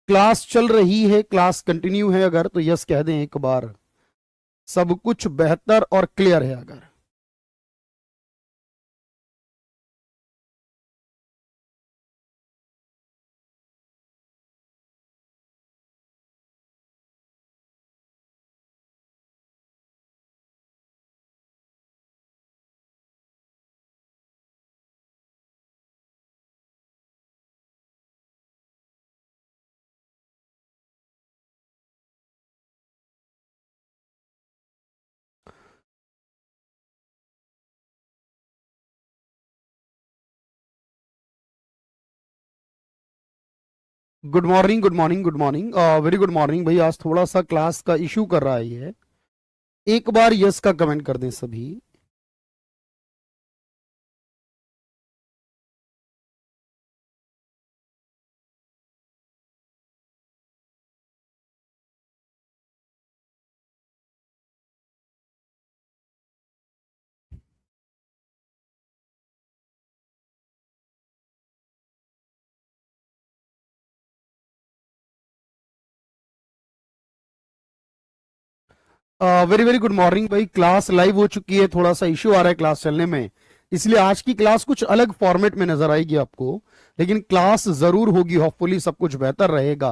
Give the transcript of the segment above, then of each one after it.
Class चल रही है, क्लास कंटिन्यू है अगर, तो यस कह दें एक बार। सब कुछ बेहतर और क्लियर है अगर। Good morning, good morning, good morning, very good morning भाई। आज थोड़ा सा क्लास का इशू कर रहा है ये, एक बार यस का कमेंट कर दें सभी। वेरी वेरी गुड मॉर्निंग भाई। क्लास लाइव हो चुकी है, थोड़ा सा इश्यू आ रहा है क्लास चलने में, इसलिए आज की क्लास कुछ अलग फॉर्मेट में नजर आएगी आपको, लेकिन क्लास जरूर होगी। होपफुली सब कुछ बेहतर रहेगा।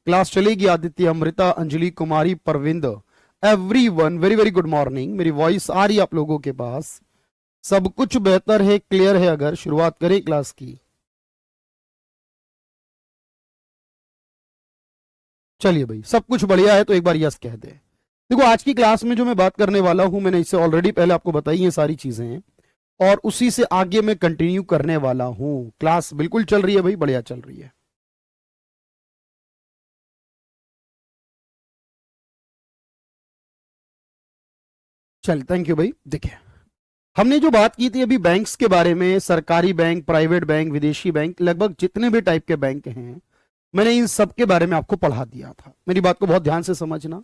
क्लास चलेगी। Aditya, Amrita, Anjali Kumari, Parvind, everyone very very good morning. मेरी वॉइस आ रही है आप लोगों के पास? सब कुछ बेहतर है, क्लियर है अगर? शुरुआत करें क्लास की। चलिए भाई, सब कुछ बढ़िया है तो एक बार यस कह दे। देखो, आज की क्लास में जो मैं बात करने वाला हूं, मैंने इससे ऑलरेडी पहले आपको बताई है सारी चीजें, और उसी से आगे मैं कंटिन्यू करने वाला हूं। क्लास बिल्कुल चल रही है भाई, बढ़िया चल रही है। चल, थैंक यू भाई। देखिए, हमने जो बात की थी अभी बैंक्स के बारे में, सरकारी बैंक, प्राइवेट बैंक, विदेशी बैंक, लगभग जितने भी टाइप के बैंक हैं, मैंने इन सब के बारे में आपको पढ़ा दिया था। मेरी बात को बहुत ध्यान से समझना।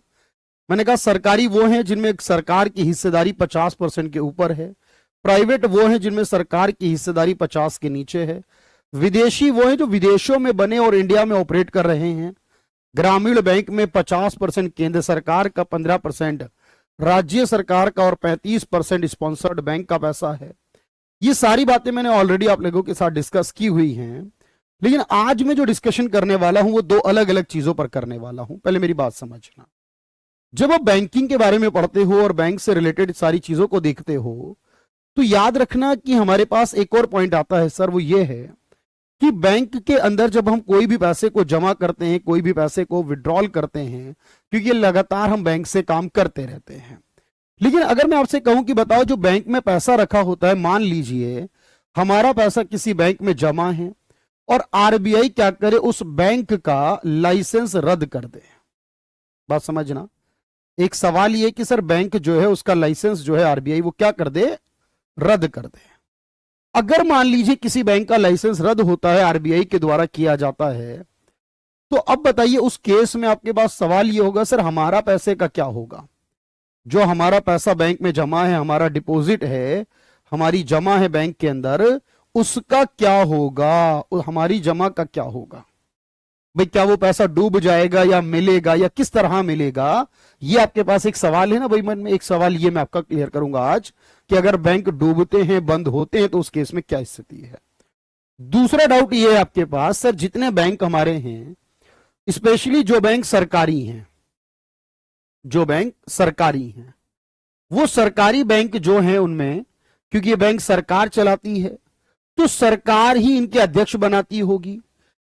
मैंने कहा सरकारी वो हैं जिनमें सरकार की हिस्सेदारी 50% के ऊपर है, प्राइवेट वो हैं जिनमें सरकार की हिस्सेदारी 50 के नीचे है, विदेशी वो हैं जो विदेशों में बने और इंडिया में ऑपरेट कर रहे हैं, ग्रामीण बैंक में 50% केंद्र सरकार का, 15% राज्य सरकार का और 35% स्पॉन्सर्ड बैंक का पैसा है। ये सारी बातें मैंने ऑलरेडी आप लोगों के साथ डिस्कस की हुई हैं, लेकिन आज मैं जो डिस्कशन करने वाला हूं वो दो अलग अलग चीजों पर करने वाला हूं। पहले मेरी बात समझना। जब आप बैंकिंग के बारे में पढ़ते हो और बैंक से रिलेटेड सारी चीजों को देखते हो, तो याद रखना कि हमारे पास एक और पॉइंट आता है सर, वो ये है कि बैंक के अंदर जब हम कोई भी पैसे को जमा करते हैं, कोई भी पैसे को विड्रॉल करते हैं, क्योंकि लगातार हम बैंक से काम करते रहते हैं, लेकिन अगर मैं आपसे कहूं कि बताओ जो बैंक में पैसा रखा होता है, मान लीजिए हमारा पैसा किसी बैंक में जमा है और आरबीआई क्या करे, उस बैंक का लाइसेंस रद्द कर दे। बात समझना। एक सवाल ये कि सर बैंक जो है उसका लाइसेंस जो है आरबीआई वो क्या कर दे, रद्द कर दे। अगर मान लीजिए किसी बैंक का लाइसेंस रद्द होता है, आरबीआई के द्वारा किया जाता है, तो अब बताइए उस केस में आपके पास सवाल ये होगा, सर हमारा पैसे का क्या होगा? जो हमारा पैसा बैंक में जमा है, हमारा डिपॉजिट है, हमारी जमा है बैंक के अंदर, उसका क्या होगा? हमारी जमा का क्या होगा भाई? क्या वो पैसा डूब जाएगा या मिलेगा, या किस तरह मिलेगा? ये आपके पास एक सवाल है ना भाई मन में। एक सवाल ये मैं आपका क्लियर करूंगा आज कि अगर बैंक डूबते हैं, बंद होते हैं, तो उस केस में क्या स्थिति है। दूसरा डाउट ये है आपके पास, सर जितने बैंक हमारे हैं, स्पेशली जो बैंक सरकारी हैं, जो बैंक सरकारी हैं, वो सरकारी बैंक जो हैं उनमें, क्योंकि ये बैंक सरकार चलाती है, तो सरकार ही इनके अध्यक्ष बनाती होगी,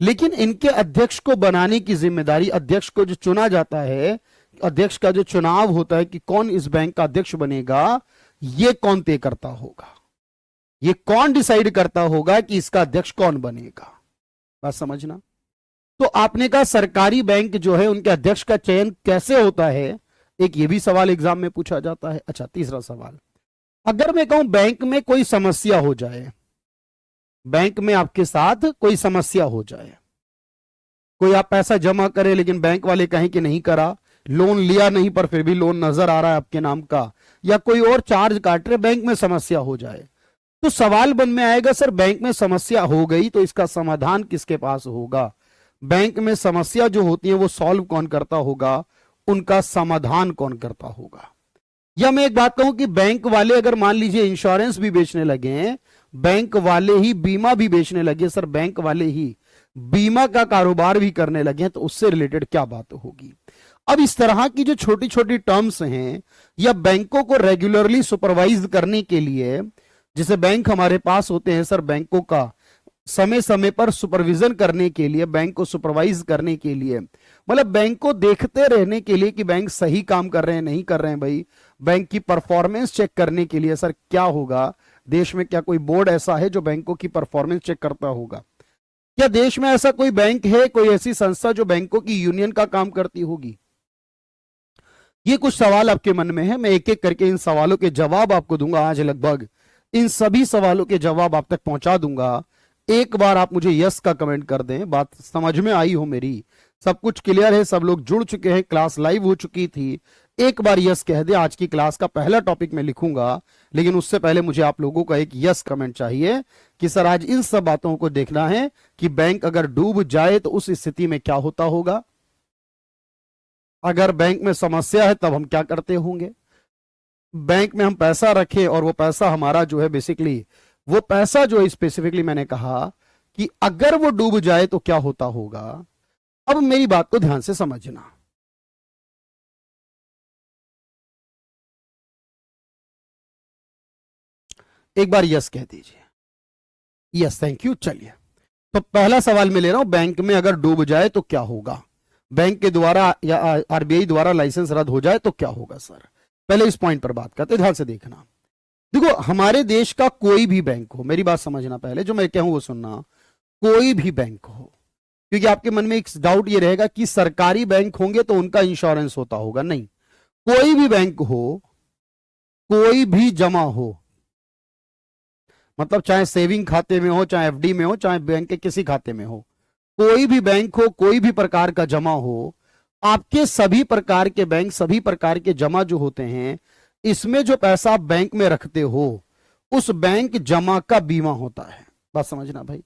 लेकिन इनके अध्यक्ष को बनाने की जिम्मेदारी, अध्यक्ष को जो चुना जाता है, अध्यक्ष का जो चुनाव होता है कि कौन इस बैंक का अध्यक्ष बनेगा, ये कौन तय करता होगा? ये कौन डिसाइड करता होगा कि इसका अध्यक्ष कौन बनेगा? बात समझना। तो आपने कहा सरकारी बैंक जो है उनके अध्यक्ष का चयन कैसे होता है, एक ये भी सवाल एग्जाम में पूछा जाता है। अच्छा, तीसरा सवाल, अगर मैं कहूं बैंक में कोई समस्या हो जाए, बैंक में आपके साथ कोई समस्या हो जाए, कोई आप पैसा जमा करें लेकिन बैंक वाले कहें कि नहीं करा, लोन लिया नहीं पर फिर भी लोन नजर आ रहा है आपके नाम का, या कोई और चार्ज काट रहे, बैंक में समस्या हो जाए, तो सवाल मन में आएगा, सर बैंक में समस्या हो गई तो इसका समाधान किसके पास होगा? बैंक में समस्या जो होती है वो सॉल्व कौन करता होगा, उनका समाधान कौन करता होगा। या मैं एक बात कहूं कि बैंक वाले अगर मान लीजिए इंश्योरेंस भी बेचने लगे हैं, बैंक वाले ही बीमा भी बेचने लगे, सर बैंक वाले ही बीमा का कारोबार भी करने लगे हैं, तो उससे रिलेटेड क्या बात होगी। अब इस तरह की जो छोटी छोटी टर्म्स हैं, या बैंकों को रेगुलरली सुपरवाइज करने के लिए, जैसे बैंक हमारे पास होते हैं सर, बैंकों का समय समय पर सुपरविजन करने के लिए, बैंक को सुपरवाइज करने के लिए, मतलब बैंक को देखते रहने के लिए कि बैंक सही काम कर रहे हैं नहीं कर रहे हैं भाई, बैंक की परफॉर्मेंस चेक करने के लिए, सर क्या होगा देश में, क्या कोई बोर्ड ऐसा है जो बैंकों की परफॉर्मेंस चेक करता होगा? क्या देश में ऐसा कोई बैंक है, कोई ऐसी संस्था जो बैंकों की यूनियन का काम करती होगी? ये कुछ सवाल आपके मन में है, मैं एक एक करके इन सवालों के जवाब आपको दूंगा। आज लगभग इन सभी सवालों के जवाब आप तक पहुंचा दूंगा। एक बार आप मुझे यस का कमेंट कर दें, बात समझ में आई हो मेरी, सब कुछ क्लियर है, सब लोग जुड़ चुके हैं, क्लास लाइव हो चुकी थी, एक बार यस कह दे। आज की क्लास का पहला टॉपिक मैं लिखूंगा, लेकिन उससे पहले मुझे आप लोगों का एक यस कमेंट चाहिए कि सर आज इन सब बातों को देखना है कि बैंक अगर डूब जाए तो उस स्थिति में क्या होता होगा, अगर बैंक में समस्या है तब हम क्या करते होंगे, बैंक में हम पैसा रखें और वो पैसा हमारा जो है बेसिकली, वो पैसा जो है स्पेसिफिकली मैंने कहा कि अगर वो डूब जाए तो क्या होता होगा। अब मेरी बात को ध्यान से समझना, एक बार यस कह दीजिए, यस थैंक यू। चलिए, तो पहला सवाल मैं ले रहा हूं, बैंक में अगर डूब जाए तो क्या होगा, बैंक के द्वारा या आरबीआई द्वारा लाइसेंस रद्द हो जाए तो क्या होगा। सर पहले इस पॉइंट पर बात करते, ध्यान से देखना। देखो, हमारे देश का कोई भी बैंक हो, मेरी बात समझना, पहले जो मैं कहूं वो सुनना, कोई भी बैंक हो, क्योंकि आपके मन में एक डाउट ये रहेगा कि सरकारी बैंक होंगे तो उनका इंश्योरेंस होता होगा, नहीं, कोई भी बैंक हो, कोई भी जमा हो, मतलब चाहे सेविंग खाते में हो, चाहे एफडी में हो, चाहे बैंक के किसी खाते में हो, कोई भी बैंक हो, कोई भी प्रकार का जमा हो, आपके सभी प्रकार के बैंक, सभी प्रकार के जमा जो होते हैं, इसमें जो पैसा आप बैंक में रखते हो, उस बैंक जमा का बीमा होता है। बात समझना भाई,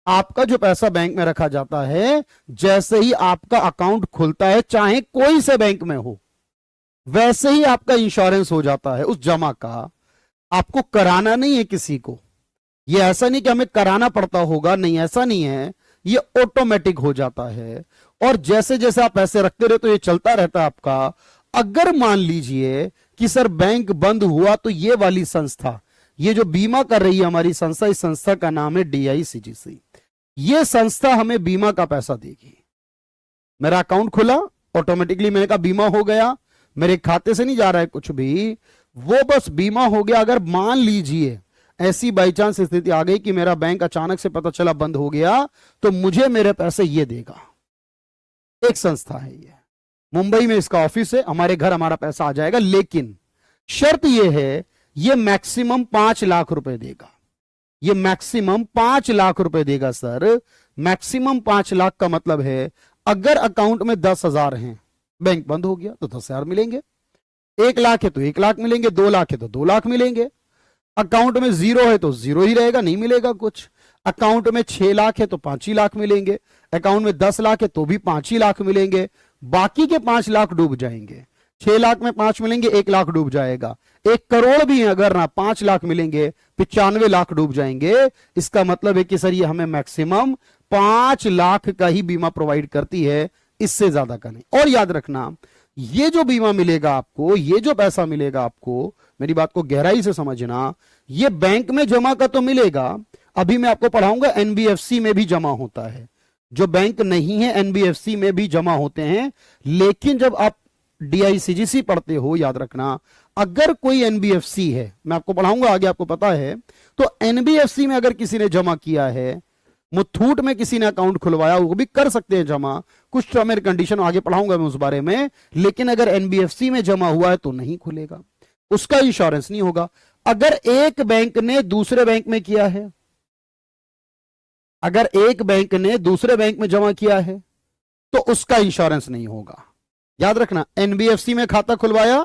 आपका जो पैसा बैंक में रखा जाता है, जैसे ही आपका अकाउंट खुलता है, चाहे कोई से बैंक में हो, वैसे ही आपका इंश्योरेंस हो जाता है उस जमा का। आपको कराना नहीं है किसी को, ये ऐसा नहीं कि हमें कराना पड़ता होगा, नहीं ऐसा नहीं है, ये ऑटोमेटिक हो जाता है। और जैसे जैसे आप पैसे रखते रहे तो ये चलता रहता है आपका। अगर मान लीजिए कि सर बैंक बंद हुआ तो ये वाली संस्था, ये जो बीमा कर रही है हमारी संस्था, इस संस्था का नाम है DICGC, ये संस्था हमें बीमा का पैसा देगी। मेरा अकाउंट खुला, ऑटोमेटिकली मैंने कहा बीमा हो गया, मेरे खाते से नहीं जा रहा है कुछ भी, वो बस बीमा हो गया। अगर मान लीजिए ऐसी बाई चांस स्थिति आ गई कि मेरा बैंक अचानक से पता चला बंद हो गया, तो मुझे मेरे पैसे ये देगा। एक संस्था है ये, मुंबई में इसका ऑफिस है, हमारे घर हमारा पैसा आ जाएगा, लेकिन शर्त ये है, ये मैक्सिमम 5 लाख रुपए देगा, ये मैक्सिमम 5 लाख रुपए देगा। सर मैक्सिमम 5 लाख का मतलब है, अगर अकाउंट में 10,000 हैं, बैंक बंद हो गया तो 10,000 मिलेंगे, 1 लाख है तो 1 लाख मिलेंगे, 2 लाख है तो 2 लाख मिलेंगे, अकाउंट में 0 है तो 0 ही रहेगा, नहीं मिलेगा कुछ, अकाउंट में 6 लाख है तो 5 ही लाख मिलेंगे, अकाउंट में 10 लाख है तो भी 5 ही लाख मिलेंगे, बाकी के 5 लाख डूब जाएंगे। 6 लाख में 5 मिलेंगे, 1 लाख डूब जाएगा। 1 करोड़ भी है अगर ना, 5 लाख मिलेंगे, 95 लाख डूब जाएंगे। इसका मतलब है कि सर ये हमें मैक्सिमम 5 लाख का ही बीमा प्रोवाइड करती है, इससे ज्यादा का नहीं। और याद रखना, ये जो बीमा मिलेगा आपको, ये जो पैसा मिलेगा आपको, मेरी बात को गहराई से समझना, ये बैंक में जमा का तो मिलेगा, अभी मैं आपको पढ़ाऊंगा NBFC में भी जमा होता है, जो बैंक नहीं है NBFC में भी जमा होते हैं। लेकिन जब आप DICGC पढ़ते हो, याद रखना, अगर कोई NBFC है, मैं आपको पढ़ाऊंगा आगे, आपको पता है, तो NBFC में अगर किसी ने जमा किया है, मुथूट में किसी ने अकाउंट खुलवाया, वो भी कर सकते हैं जमा, कुछ टर्म एंड कंडीशन आगे पढ़ाऊंगा मैं उस बारे में। लेकिन अगर NBFC में जमा हुआ है तो नहीं खुलेगा, उसका इंश्योरेंस नहीं होगा। अगर एक बैंक ने दूसरे बैंक में किया है, अगर एक बैंक ने दूसरे बैंक में जमा किया है तो उसका इंश्योरेंस नहीं होगा। याद रखना, NBFC में खाता खुलवाया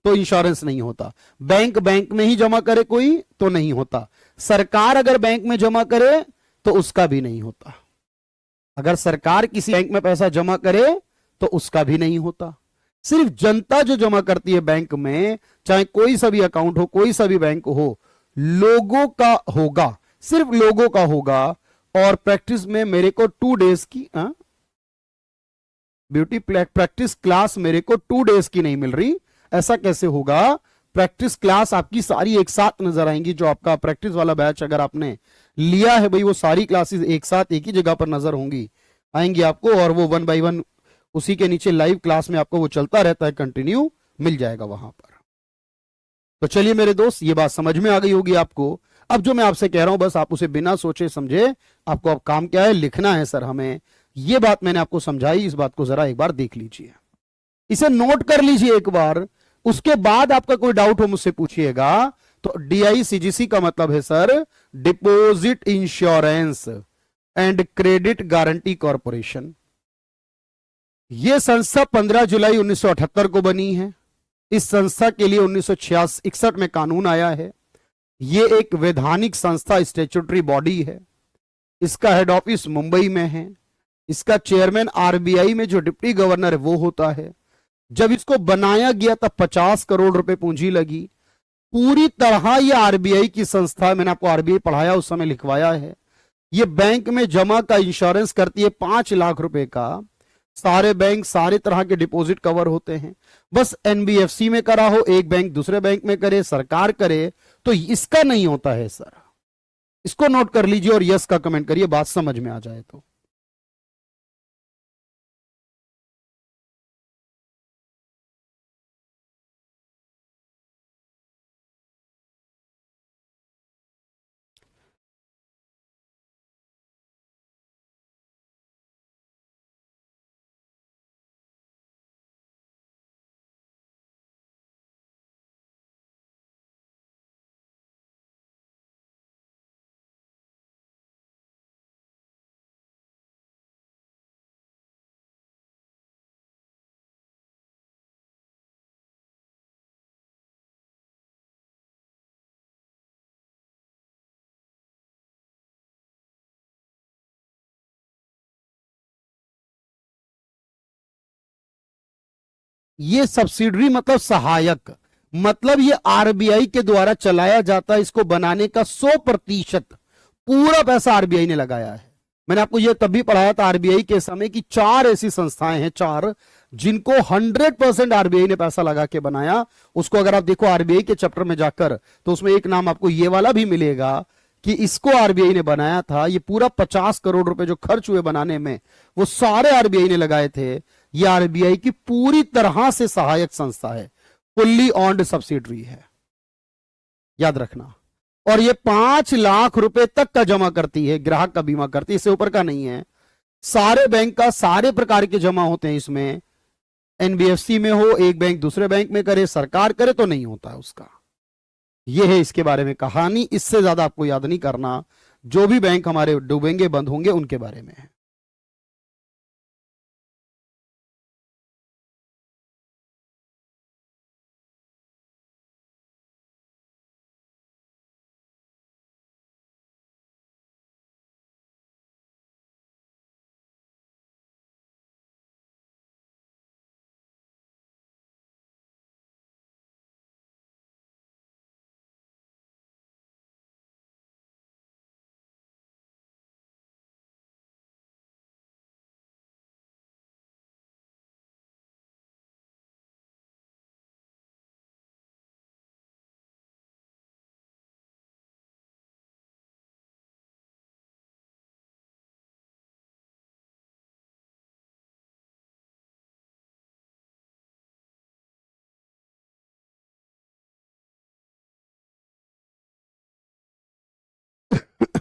तो इंश्योरेंस नहीं होता, बैंक बैंक में ही जमा करे कोई तो नहीं होता, सरकार अगर बैंक में जमा करे तो उसका भी नहीं होता। अगर सरकार किसी बैंक में पैसा जमा करे तो उसका भी नहीं होता। सिर्फ जनता जो जमा करती है बैंक में, चाहे कोई सा भी अकाउंट हो, कोई सा भी बैंक हो, लोगों का होगा, सिर्फ लोगों का होगा। और प्रैक्टिस में मेरे को 2 डेज की ब्यूटी प्रैक्टिस क्लास मेरे को 2 डेज की नहीं मिल रही। ऐसा कैसे होगा? प्रैक्टिस क्लास आपकी सारी एक साथ नजर आएंगी। जो आपका प्रैक्टिस वाला बैच अगर आपने लिया है भाई, वो सारी क्लासेस एक साथ एक ही जगह पर नजर होंगी, आएंगी आपको। और वो 1 बाय 1 उसी के नीचे लाइव क्लास में आपको वो चलता रहता है, कंटिन्यू मिल जाएगा वहां पर। तो चलिए मेरे दोस्त, ये बात समझ में आ गई होगी आपको। अब जो मैं आपसे कह रहा हूं बस आप उसे बिना सोचे समझे, आपको अब काम क्या है, लिखना है सर हमें। ये बात मैंने आपको समझाई, इस बात को जरा एक बार देख लीजिए, इसे नोट कर लीजिए एक बार। उसके बाद आपका कोई डाउट हो मुझसे पूछिएगा। तो DICGC का मतलब है sir deposit insurance and credit guarantee corporation. यह संस्था 15 जुलाई 1978 को बनी है। इस संस्था के लिए 1961 में कानून आया है। यह एक वैधानिक संस्था, स्टैट्यूटरी बॉडी है। इसका हेड ऑफिस मुंबई में है। इसका चेयरमैन RBI में जो डिप्टी गवर्नर है वो होता है। जब इसको बनाया गया तब 50 करोड़ रुपए पूंजी लगी। पूरी तरह यह RBI की संस्था है। मैंने आपको RBI पढ़ाया, उस समय लिखवाया है। यह बैंक में जमा का इंश्योरेंस करती है 5 लाख रुपए का। सारे बैंक सारे तरह के डिपॉजिट कवर होते हैं। बस NBFC में करा हो, एक बैंक दूसरे बैंक में करे, सरकार करे, तो इसका नहीं होता है सर। इसको नोट कर लीजिए और यस का कमेंट करिए, बात समझ में आ जाए तो। ये सब्सिडरी मतलब सहायक, मतलब ये RBI के द्वारा चलाया जाता है। इसको बनाने का 100% पूरा पैसा RBI ने लगाया है। मैंने आपको ये तभी पढ़ाया था RBI के समय की 4 ऐसी संस्थाएं हैं, 4 जिनको 100% RBI ने पैसा लगा के बनाया। उसको अगर आप देखो RBI के चैप्टर में जाकर, तो उसमें एक नाम आपको ये वाला भी मिलेगा कि इसको RBI ने बनाया था। ये पूरा 50 करोड़ रुपए जो खर्च हुए बनाने में, वो सारे RBI ने लगाए थे। ये RBI की पूरी तरह से सहायक संस्था है, फुल्ली ऑन्ड सब्सिडरी है, याद रखना। और ये 5 लाख रुपए तक का जमा करती है, ग्राहक का बीमा करती है, इससे ऊपर का नहीं है। सारे बैंक का सारे प्रकार के जमा होते हैं इसमें। NBFC में हो, एक बैंक दूसरे बैंक में करे, सरकार करे तो नहीं होता है उसका। यह है इसके बारे में कहानी। इससे ज्यादा आपको याद नहीं करना। जो भी बैंक हमारे डूबेंगे, बंद होंगे, उनके बारे में है।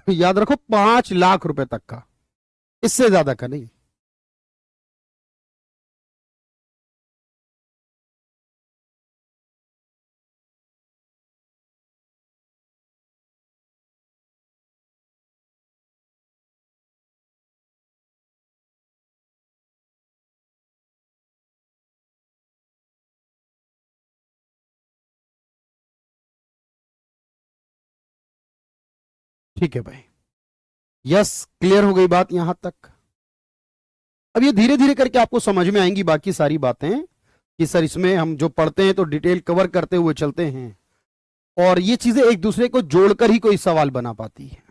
याद रखो 5 लाख रुपए तक का, इससे ज्यादा का नहीं। ठीक है भाई, यस, क्लियर हो गई बात यहां तक। अब ये धीरे धीरे करके आपको समझ में आएंगी बाकी सारी बातें कि सर इसमें हम जो पढ़ते हैं तो डिटेल कवर करते हुए चलते हैं और ये चीजें एक दूसरे को जोड़कर ही कोई सवाल बना पाती है।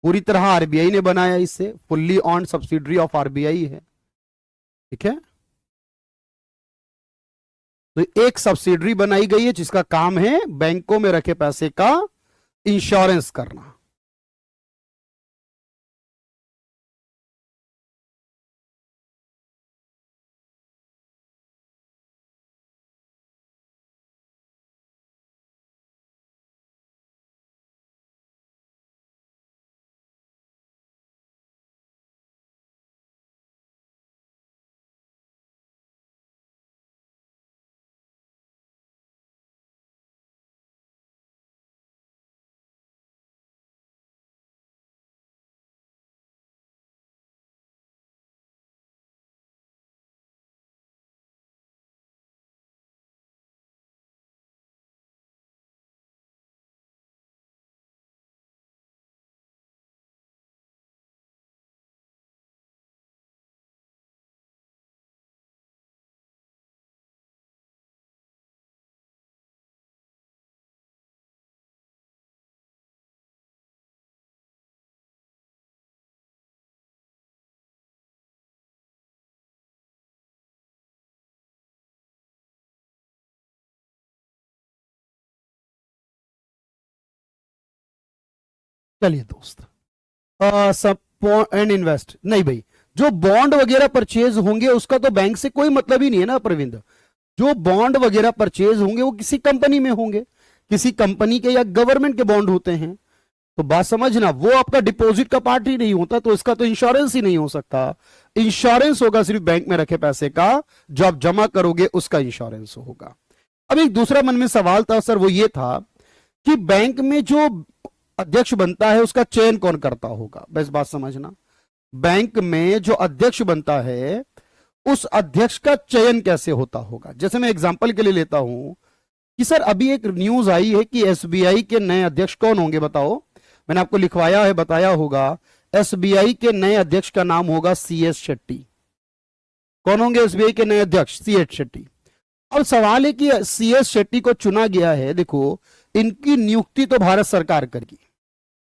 पूरी तरह आरबीआई ने बनाया, इसे fully on subsidiary of RBI है, ठीक है। तो एक सब्सिडरी बनाई गई है जिसका काम है बैंकों में रखे पैसे का इंश्योरेंस करना। चलिए दोस्त, एंड इन्वेस्ट नहीं भाई, जो बॉन्ड वगैरह परचेज होंगे उसका तो बैंक से कोई मतलब ही नहीं है ना प्रविंद। जो बॉन्ड वगैरह परचेज होंगे वो किसी कंपनी में होंगे, किसी कंपनी के या गवर्नमेंट के बॉन्ड होते हैं। तो बात समझना, वो आपका डिपॉजिट का पार्ट ही नहीं होता, तो इसका तो इंश्योरेंस ही नहीं हो सकता। इंश्योरेंस होगा सिर्फ बैंक में रखे पैसे का, जो आप जमा करोगे उसका इंश्योरेंस होगा। अब एक दूसरा मन में सवाल था सर, वो ये था कि बैंक में जो अध्यक्ष बनता है उसका चयन कौन करता होगा। बस बात समझना, बैंक में जो अध्यक्ष बनता है उस अध्यक्ष का चयन कैसे होता होगा। जैसे मैं एग्जांपल के लिए लेता हूं कि सर अभी एक न्यूज आई है कि एसबीआई के नए अध्यक्ष कौन होंगे बताओ। मैंने आपको लिखवाया है, बताया होगा। एसबीआई के नए अध्यक्ष का नाम होगा सीएस शेट्टी। कौन होंगे एसबीआई के नए अध्यक्ष? सीएस शेट्टी। अब सवाल है कि सीएस शेट्टी को चुना गया है, देखो इनकी नियुक्ति तो भारत सरकार करेगी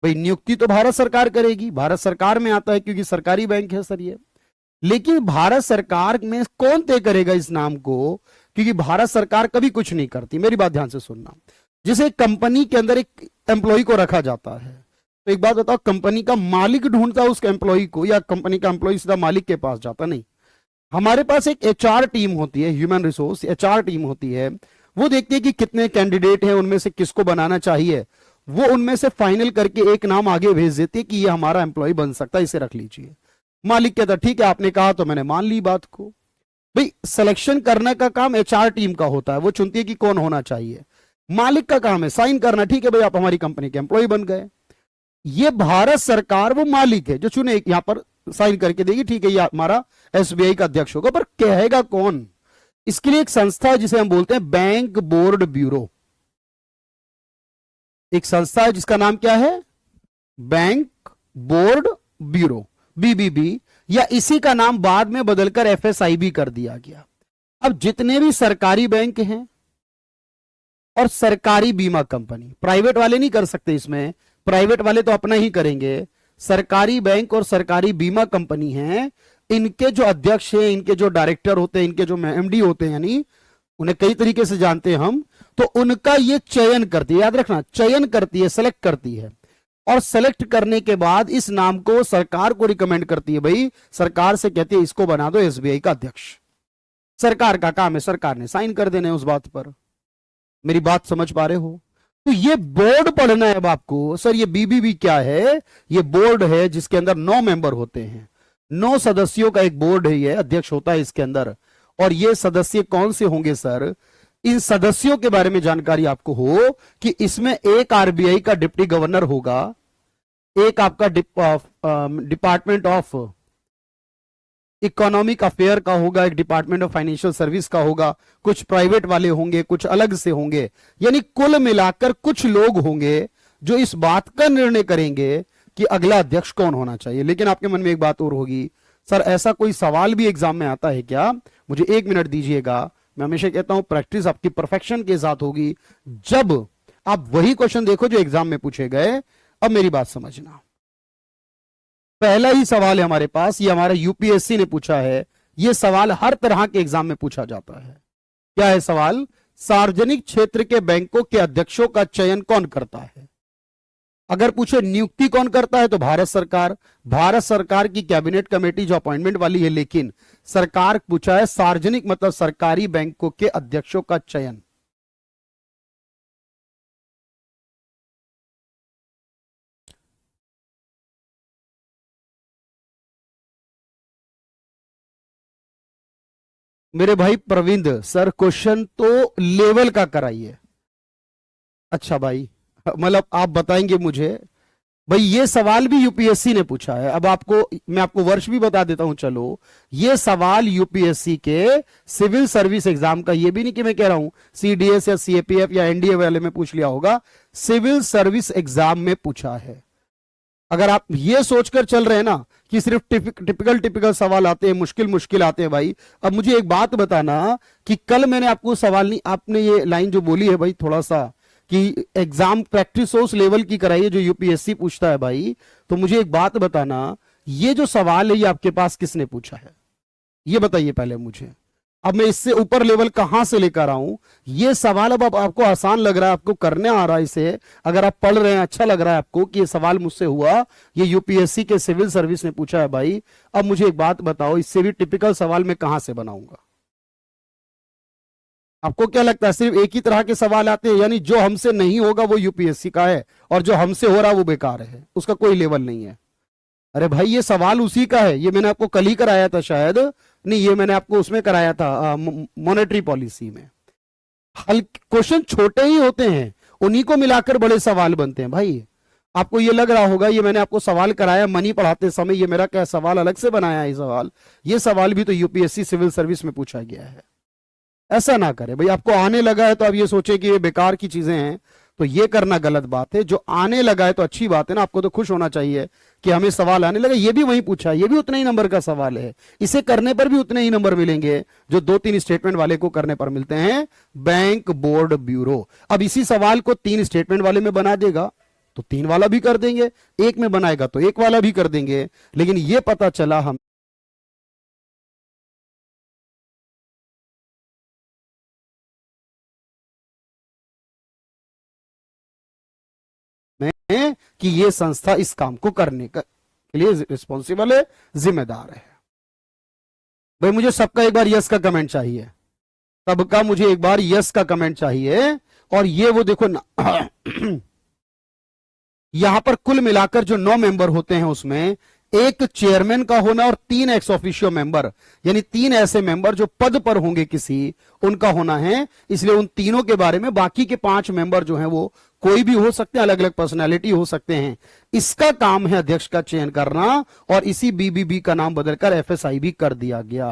भाई, नियुक्ति तो भारत सरकार करेगी, भारत सरकार में आता है क्योंकि सरकारी बैंक है सर ये। लेकिन भारत सरकार में कौन तय करेगा इस नाम को, क्योंकि भारत सरकार कभी कुछ नहीं करती। मेरी बात ध्यान से सुनना, जैसे कंपनी के अंदर एक एम्प्लॉय को रखा जाता है, तो एक बात बताओ, कंपनी का मालिक ढूंढता है उस एम्प्लॉय को या कंपनी का एम्प्लॉय सीधा मालिक के पास जाता? नहीं, हमारे पास एक एचआर टीम होती है, ह्यूमन रिसोर्स एचआर टीम होती है। वो देखती है कि कितने कैंडिडेट हैं, उनमें से किसको बनाना चाहिए, वो उनमें से फाइनल करके एक नाम आगे भेज देती है कि ये हमारा एम्प्लॉय बन सकता है, इसे रख लीजिए। मालिक कहता ठीक है आपने कहा तो मैंने मान ली बात को। भाई सिलेक्शन करने का काम एचआर टीम का होता है, वो चुनती है कि कौन होना चाहिए। मालिक का काम है साइन करना, ठीक है भाई आप हमारी कंपनी के एम्प्लॉय बन गए। ये भारत सरकार वो मालिक है जो चुने, यहां पर साइन करके देगी, ठीक है ये हमारा एसबीआई का अध्यक्ष होगा। पर कहेगा कौन? इसके लिए एक संस्था है जिसे हम बोलते हैं बैंक बोर्ड ब्यूरो। एक संस्था है जिसका नाम क्या है? बैंक बोर्ड ब्यूरो, बीबीबी, या इसी का नाम बाद में बदलकर एफएसआई भी कर दिया गया। अब जितने भी सरकारी बैंक हैं और सरकारी बीमा कंपनी, प्राइवेट वाले नहीं कर सकते इसमें, प्राइवेट वाले तो अपना ही करेंगे। सरकारी बैंक और सरकारी बीमा कंपनी हैं, इनके जो अध्यक्ष हैं, इनके जो डायरेक्टर होते हैं, इनके जो एमडी होते हैं, यानी उन्हें कई तरीके से जानते हैं हम, तो उनका ये चयन करती है, याद रखना चयन करती है, सेलेक्ट करती है। और सेलेक्ट करने के बाद इस नाम को सरकार को रिकमेंड करती है। भाई सरकार से कहती है इसको बना दो एसबीआई का अध्यक्ष। सरकार का काम है, सरकार ने साइन कर देने उस बात पर। मेरी बात समझ पा रहे हो? तो ये बोर्ड पढ़ना है अब आपको। सर ये बीबीबी क्या है? ये बोर्ड है जिसके अंदर 9 मेंबर होते हैं, 9 सदस्यों का एक बोर्ड है, ये अध्यक्ष होता है इसके अंदर। और ये सदस्य कौन से होंगे सर? इन सदस्यों के बारे में जानकारी आपको हो कि इसमें एक आरबीआई का डिप्टी गवर्नर होगा, एक आपका डिपार्टमेंट ऑफ इकोनॉमिक अफेयर का होगा, एक डिपार्टमेंट ऑफ फाइनेंशियल सर्विस का होगा, कुछ प्राइवेट वाले होंगे, कुछ अलग से होंगे। यानी कुल मिलाकर कुछ लोग होंगे जो इस बात का निर्णय करेंगे कि अगला अध्यक्ष कौन होना चाहिए। लेकिन आपके मन में एक बात और होगी, सर ऐसा कोई सवाल भी एग्जाम में आता है क्या? मुझे 1 मिनट दीजिएगा। मैं हमेशा कहता हूं प्रैक्टिस आपकी परफेक्शन के साथ होगी जब आप वही क्वेश्चन देखो जो एग्जाम में पूछे गए। अब मेरी बात समझना, पहला ही सवाल है हमारे पास, ये हमारा यूपीएससी ने पूछा है। ये सवाल हर तरह के एग्जाम में पूछा जाता है। क्या है सवाल? सार्वजनिक क्षेत्र के बैंकों के अध्यक्षों का चयन कौन करता है? अगर पूछे नियुक्ति कौन करता है तो भारत सरकार। भारत सरकार की कैबिनेट कमेटी जो अपॉइंटमेंट वाली है, लेकिन सरकार पूछा है सार्वजनिक मतलब सरकारी बैंकों के अध्यक्षों का चयन। मेरे भाई प्रविंद सर, क्वेश्चन तो लेवल का कराइए। अच्छा भाई, मतलब आप बताएंगे मुझे भाई, ये सवाल भी यूपीएससी ने पूछा है। अब आपको मैं आपको वर्ष भी बता देता हूं। चलो, ये सवाल यूपीएससी के सिविल सर्विस एग्जाम का, ये भी नहीं कि मैं कह रहा हूं सीडीएस या सीएपीएफ या एनडीए वाले में पूछ लिया होगा, सिविल सर्विस एग्जाम में पूछा है। अगर आप ये सोचकर चल रहे हैं ना कि सिर्फ टिपिकल सवाल आते हैं, मुश्किल मुश्किल आते हैं भाई, अब मुझे एक बात बताना कि कल मैंने आपको सवाल नहीं, आपने ये लाइन जो बोली है भाई थोड़ा सा कि एग्जाम प्रैक्टिस हो उस लेवल की कराइए जो यूपीएससी पूछता है भाई, तो मुझे एक बात बताना, ये जो सवाल है ये आपके पास किसने पूछा है? ये बताइए पहले मुझे। अब मैं इससे ऊपर लेवल कहां से लेकर आऊं ये सवाल? अब आपको आसान लग रहा है, आपको करने आ रहा है इसे, अगर आप पढ़ रहे हैं अच्छा लग रहा है आपको कि ये सवाल मुझसे हुआ, ये यूपीएससी के सिविल सर्विस ने पूछा है भाई। अब मुझे एक बात बताओ, इससे भी टिपिकल सवाल मैं कहां से बनाऊंगा? आपको क्या लगता है सिर्फ एक ही तरह के सवाल आते हैं? यानी जो हमसे नहीं होगा वो यूपीएससी का है और जो हमसे हो रहा है वो बेकार है, उसका कोई लेवल नहीं है। अरे भाई, ये सवाल उसी का है, ये मैंने आपको कल ही कराया था शायद, नहीं ये मैंने आपको उसमें कराया था मॉनेटरी पॉलिसी में। हल्के क्वेश्चन छोटे ही होते हैं, उन्हीं को मिलाकर बड़े सवाल बनते हैं भाई। आपको ये लग रहा होगा ये मैंने आपको सवाल कराया मनी पढ़ाते समय, ये मेरा क्या सवाल अलग से बनाया है? ये सवाल भी तो यूपीएससी सिविल सर्विस में पूछा गया है। ऐसा ना करे भाई, आपको आने लगा है तो आप ये सोचे कि ये बेकार की चीजें हैं, तो ये करना गलत बात है। जो आने लगा है तो अच्छी बात है ना, आपको तो खुश होना चाहिए कि हमें सवाल आने लगा। ये भी वही पूछा है, ये भी उतने ही नंबर का सवाल है, इसे करने पर भी उतने ही नंबर मिलेंगे जो 2-3 स्टेटमेंट वाले को करने पर मिलते हैं बैंक बोर्ड ब्यूरो। अब इसी सवाल को 3 स्टेटमेंट वाले में बना देगा तो 3 वाला भी कर देंगे, एक में बनाएगा तो 1 वाला भी कर देंगे। लेकिन ये पता चला हम कि ये संस्था इस काम को करने के लिए रिस्पॉन्सिबल है, जिम्मेदार है। भाई मुझे सबका एक बार यस का कमेंट चाहिए, सबका मुझे एक बार यस का कमेंट चाहिए। और ये वो देखो ना यहां पर कुल मिलाकर जो 9 मेंबर होते हैं उसमें एक चेयरमैन का होना और 3 एक्स ऑफिशियो मेंबर, यानी 3 ऐसे मेंबर जो पद पर होंगे किसी, उनका होना है। इसलिए उन तीनों के बारे में, बाकी के 5 मेंबर जो हैं वो कोई भी हो सकते हैं, अलग अलग पर्सनालिटी हो सकते हैं। इसका काम है अध्यक्ष का चयन करना, और इसी बीबीबी का नाम बदलकर एफएसआई भी कर दिया गया।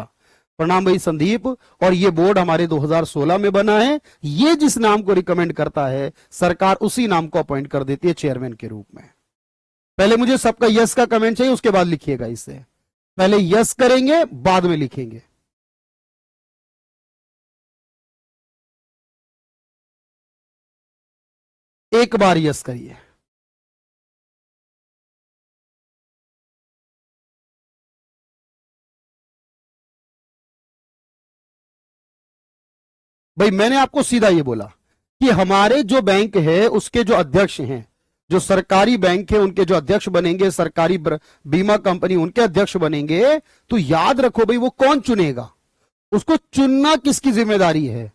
प्रणाम भाई संदीप। और ये बोर्ड हमारे 2016 में बना है। ये जिस नाम को रिकमेंड करता है सरकार उसी नाम को अपॉइंट कर देती है चेयरमैन के रूप में। पहले मुझे सबका यस का कमेंट चाहिए, उसके बाद लिखिएगा इसे। पहले यस करेंगे बाद में लिखेंगे। एक बार यस करिए। भाई मैंने आपको सीधा ये बोला कि हमारे जो बैंक है उसके जो अध्यक्ष हैं, जो सरकारी बैंक है उनके जो अध्यक्ष बनेंगे, सरकारी बीमा कंपनी उनके अध्यक्ष बनेंगे, तो याद रखो भाई वो कौन चुनेगा, उसको चुनना किसकी जिम्मेदारी है?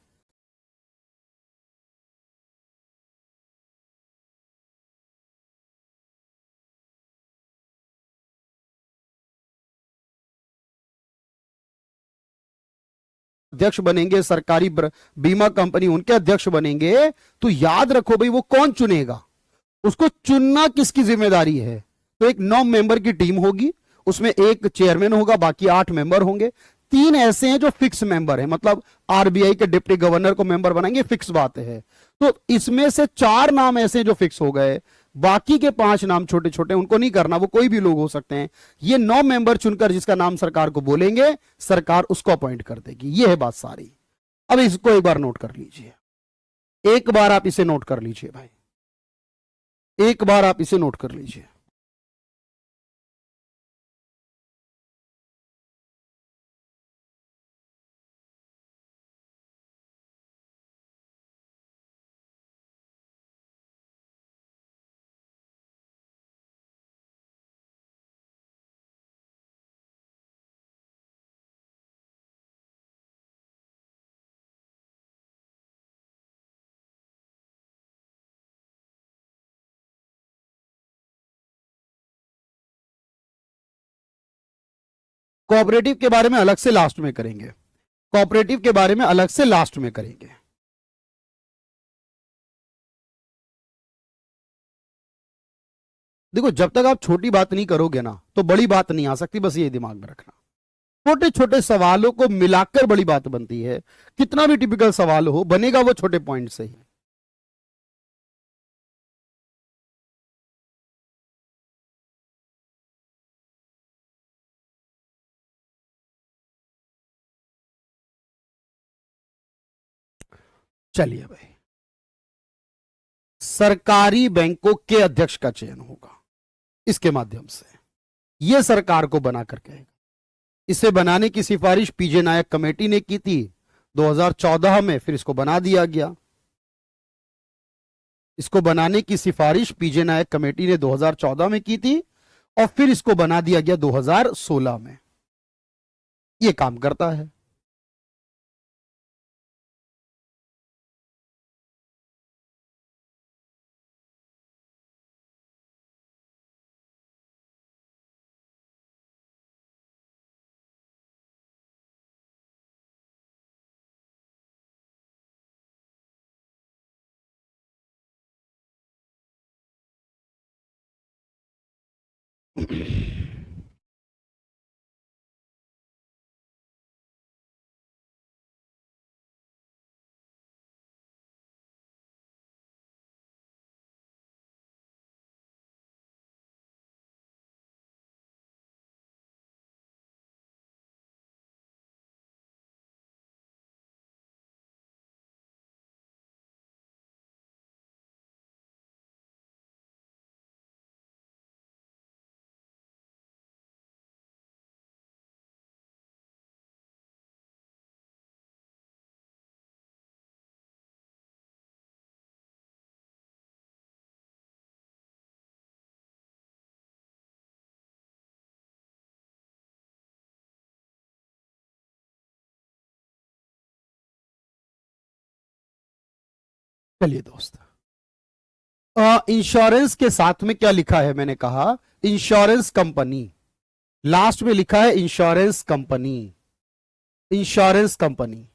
अध्यक्ष बनेंगे, सरकारी बीमा कंपनी उनके अध्यक्ष बनेंगे, तो याद रखो भाई वो कौन चुनेगा, उसको चुनना किसकी जिम्मेदारी है? तो एक 9 मेंबर की टीम होगी, उसमें एक चेयरमैन होगा, बाकी 8 मेंबर होंगे। 3 ऐसे हैं जो फिक्स मेंबर है, मतलब आरबीआई के डिप्टी गवर्नर को मेंबर बनाएंगे, फिक्स बात है। तो इसमें से 4 नाम ऐसे जो फिक्स हो गए, बाकी के 5 नाम छोटे छोटे उनको नहीं करना, वो कोई भी लोग हो सकते हैं। ये 9 मेंबर चुनकर जिसका नाम सरकार को बोलेंगे, सरकार उसको अपॉइंट कर देगी। ये है बात सारी। अब इसको एक बार नोट कर लीजिए, एक बार आप इसे नोट कर लीजिए भाई, एक बार आप इसे नोट कर लीजिए। कोऑपरेटिव के बारे में अलग से लास्ट में करेंगे, कोऑपरेटिव के बारे में अलग से लास्ट में करेंगे। देखो, जब तक आप छोटी बात नहीं करोगे ना, तो बड़ी बात नहीं आ सकती, बस ये दिमाग में रखना। छोटे छोटे सवालों को मिलाकर बड़ी बात बनती है। कितना भी टिपिकल सवाल हो, बनेगा वो छोटे पॉइंट से ही। चलिए भाई, सरकारी बैंकों के अध्यक्ष का चयन होगा इसके माध्यम से। यह सरकार को बना करके आएगा। इसे बनाने की सिफारिश पीजे नायक कमेटी ने की थी 2014 में, फिर इसको बना दिया गया। इसको बनाने की सिफारिश पीजे नायक कमेटी ने 2014 में की थी और फिर इसको बना दिया गया 2016 में। यह काम करता है। चलिए दोस्त, इंश्योरेंस के साथ में क्या लिखा है? मैंने कहा इंश्योरेंस कंपनी, लास्ट में लिखा है इंश्योरेंस कंपनी, इंश्योरेंस कंपनी।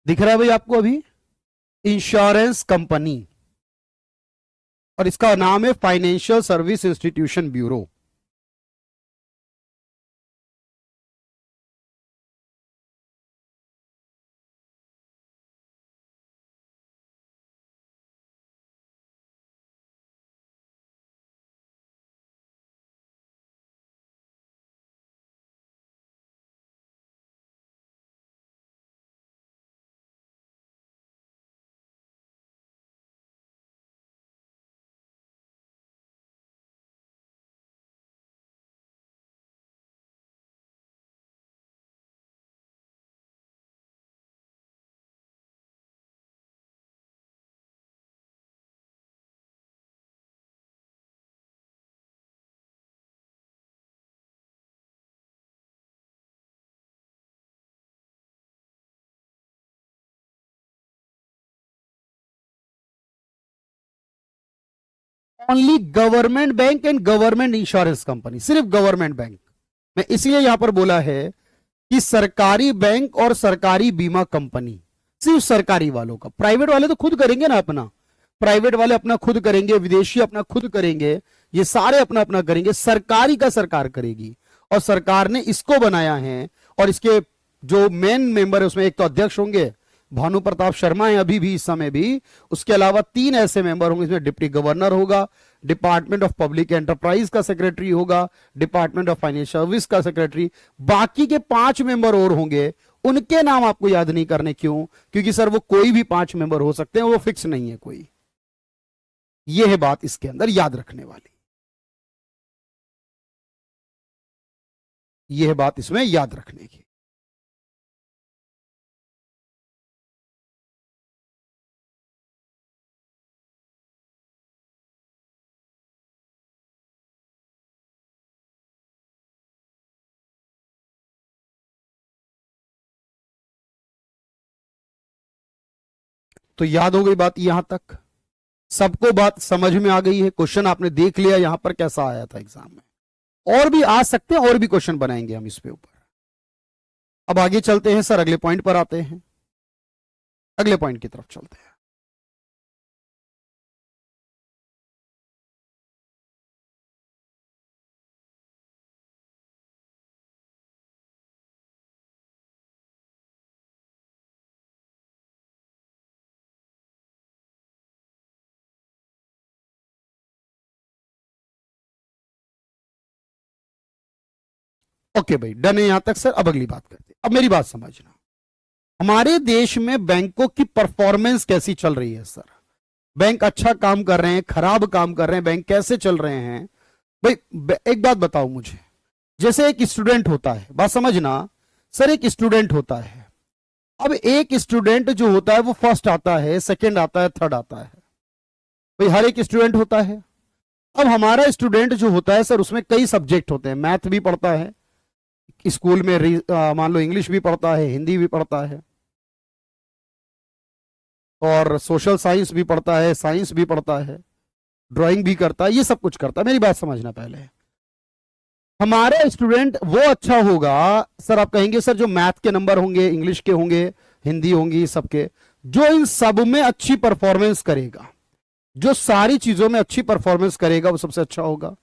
दिख रहा है भाई आपको अभी? इंश्योरेंस कंपनी, और इसका नाम है financial service institution bureau. Only government bank and government insurance company, सिर्फ गवर्नमेंट बैंक। मैं इसलिए यहां पर बोला है कि सरकारी बैंक और सरकारी बीमा कंपनी सिर्फ सरकारी वालों का। प्राइवेट वाले तो खुद करेंगे ना अपना, प्राइवेट वाले अपना खुद करेंगे, विदेशी अपना खुद करेंगे, ये सारे अपना अपना करेंगे। सरकारी का सरकार करेगी। और सरकार ने इसको बनाया है। और इसके जो मेन मेंबर है उसमें एक तो अध्यक्ष होंगे, भानु प्रताप शर्मा है अभी भी इस समय भी, उसके अलावा 3 ऐसे मेंबर होंगे, इसमें डिप्टी गवर्नर होगा, डिपार्टमेंट ऑफ पब्लिक एंटरप्राइज का सेक्रेटरी होगा, डिपार्टमेंट ऑफ फाइनेंशियल सर्विस का सेक्रेटरी, बाकी के 5 मेंबर और होंगे। उनके नाम आपको याद नहीं करने, क्यों? क्योंकि सर वो कोई भी 5 मेंबर हो सकते हैं, वो फिक्स नहीं है कोई। ये है बात इसके अंदर याद रखने वाली, ये है बात इसमें याद रखने की। तो याद हो गई बात यहां तक? सबको बात समझ में आ गई है? क्वेश्चन आपने देख लिया यहां पर कैसा आया था एग्जाम में, और भी आ सकते हैं, और भी क्वेश्चन बनाएंगे हम इस पे ऊपर। अब आगे चलते हैं सर, अगले पॉइंट पर आते हैं, अगले पॉइंट की तरफ चलते हैं। ओके भाई, डन है यहां तक सर। अब अगली बात करते हैं। अब मेरी बात समझना, हमारे देश में बैंकों की परफॉर्मेंस कैसी चल रही है सर? बैंक अच्छा काम कर रहे हैं, खराब काम कर रहे हैं, बैंक कैसे चल रहे हैं भाई? एक बात बताओ मुझे, जैसे एक स्टूडेंट होता है, बात समझना सर, एक स्टूडेंट होता है। अब एक स्टूडेंट जो होता है वो फर्स्ट आता है, सेकंड आता है, थर्ड आता है, भाई हर एक स्टूडेंट होता है। अब हमारा स्टूडेंट जो होता है सर, उसमें कई सब्जेक्ट होते हैं, मैथ भी पढ़ता है स्कूल में, मान लो इंग्लिश भी पढ़ता है, हिंदी भी पढ़ता है, और सोशल साइंस भी पढ़ता है, साइंस भी पढ़ता है, ड्राइंग भी करता है, ये सब कुछ करता है। मेरी बात समझना पहले, हमारा स्टूडेंट वो अच्छा होगा सर, आप कहेंगे सर जो मैथ के नंबर होंगे, इंग्लिश के होंगे, हिंदी होंगी, सबके, जो इन सब में अच्छी परफॉर्मेंस करेगा, जो सारी चीजों में अच्छी परफॉर्मेंस करेगा, वो सबसे अच्छा होगा।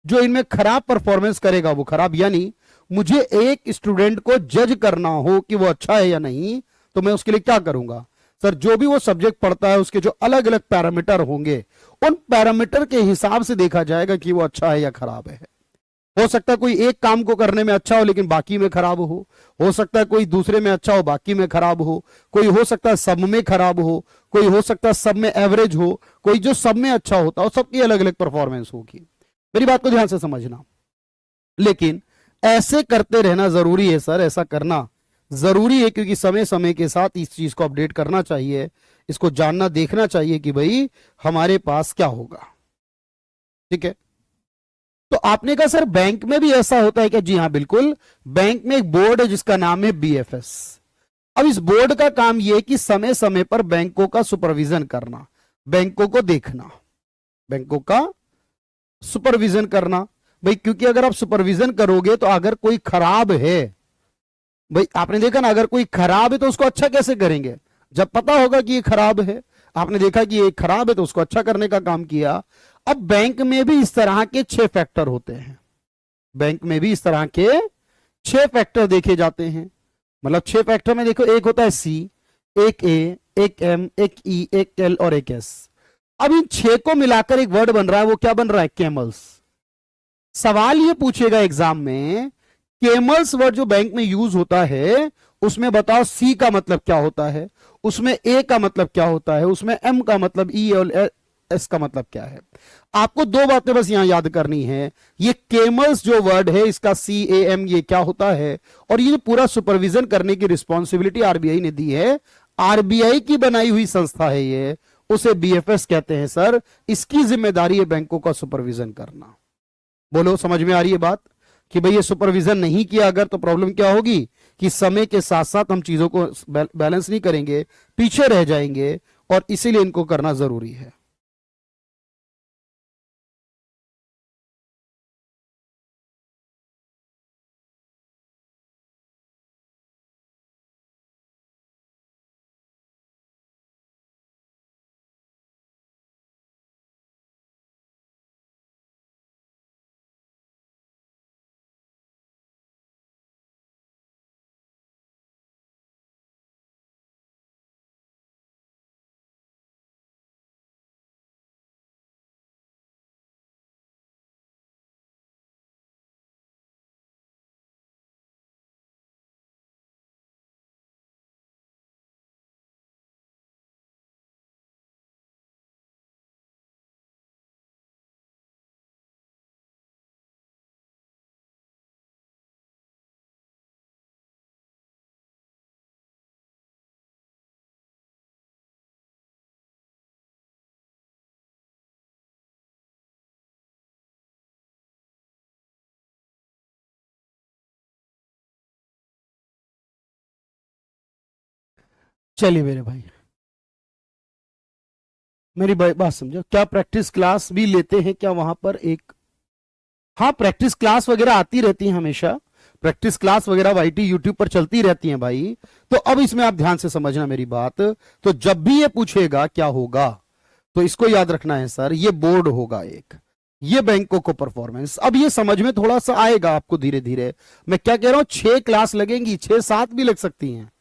जो इनमें खराब परफॉर्मेंस करेगा वो खराब। यानी मुझे एक स्टूडेंट को जज करना हो कि वो अच्छा है या नहीं, तो मैं उसके लिए क्या करूंगा सर? जो भी वो सब्जेक्ट पढ़ता है उसके जो अलग अलग पैरामीटर होंगे, उन पैरामीटर के हिसाब से देखा जाएगा कि वो अच्छा है या खराब है। हो सकता है कोई एक काम को करने में अच्छा हो लेकिन बाकी में खराब हो सकता है कोई दूसरे में अच्छा हो बाकी में खराब कोई हो सकता है सब में खराब कोई हो सकता है सब में एवरेज हो, कोई जो सब में अच्छा होता हो, सबकी अलग अलग परफॉर्मेंस होगी। मेरी बात को ध्यान से समझना, लेकिन ऐसे करते रहना जरूरी है सर, ऐसा करना जरूरी है, क्योंकि समय समय के साथ इस चीज को अपडेट करना चाहिए, इसको जानना देखना चाहिए कि भाई हमारे पास क्या होगा। ठीक है, तो आपने कहा सर बैंक में भी ऐसा होता है क्या? जी हाँ बिल्कुल, बैंक में एक बोर्ड है जिसका नाम है बीएफएस। अब इस बोर्ड का काम यह है कि समय समय पर बैंकों का सुपरविजन करना, बैंकों को देखना, बैंकों का सुपरविजन करना। भाई क्योंकि अगर आप सुपरविजन करोगे तो अगर कोई खराब है, भाई आपने देखा ना, अगर कोई खराब है तो उसको अच्छा कैसे करेंगे? जब पता होगा कि ये खराब है, आपने देखा कि ये खराब है तो उसको अच्छा करने का काम किया। अब बैंक में भी इस तरह के 6 फैक्टर होते हैं, बैंक में भी इस तरह के 6 फैक्टर देखे जाते हैं। मतलब 6 फैक्टर में देखो, एक होता है सी, एक ए, एक एम, एक ई, एक एल और एक एस। अब इन 6 को मिलाकर एक वर्ड बन रहा है, वो क्या बन रहा है? कैमल्स। सवाल ये पूछेगा एग्जाम में, केमल्स वर्ड जो बैंक में यूज होता है उसमें बताओ सी का मतलब क्या होता है, उसमें ए का मतलब क्या होता है, उसमें एम का मतलब, ई और एस का मतलब क्या है। आपको 2 बातें बस यहां याद करनी है, ये केमल्स जो वर्ड है इसका सी ए एम ये क्या होता है, और ये पूरा सुपरविजन करने की रिस्पॉन्सिबिलिटी आरबीआई ने दी है, आरबीआई की बनाई हुई संस्था है ये, उसे बीएफएस कहते हैं सर। इसकी जिम्मेदारी है बैंकों का सुपरविजन करना। बोलो समझ में आ रही है बात? कि भाई ये सुपरविजन नहीं किया अगर तो प्रॉब्लम क्या होगी कि समय के साथ साथ हम चीजों को बैलेंस नहीं करेंगे, पीछे रह जाएंगे, और इसीलिए इनको करना जरूरी है। चलिए मेरे भाई, मेरी बात समझो, क्या प्रैक्टिस क्लास भी लेते हैं क्या वहां पर एक? हाँ, प्रैक्टिस क्लास वगैरह आती रहती है हमेशा, प्रैक्टिस क्लास वगैरह वाईटी यूट्यूब पर चलती रहती हैं भाई। तो अब इसमें आप ध्यान से समझना मेरी बात। तो जब भी ये पूछेगा क्या होगा, तो इसको याद रखना है सर, ये बोर्ड होगा एक, ये बैंकों को परफॉर्मेंस। अब ये समझ में थोड़ा सा आएगा आपको धीरे धीरे। मैं क्या कह रहा हूं, 6 क्लास लगेंगी, 6-7 भी लग सकती हैं,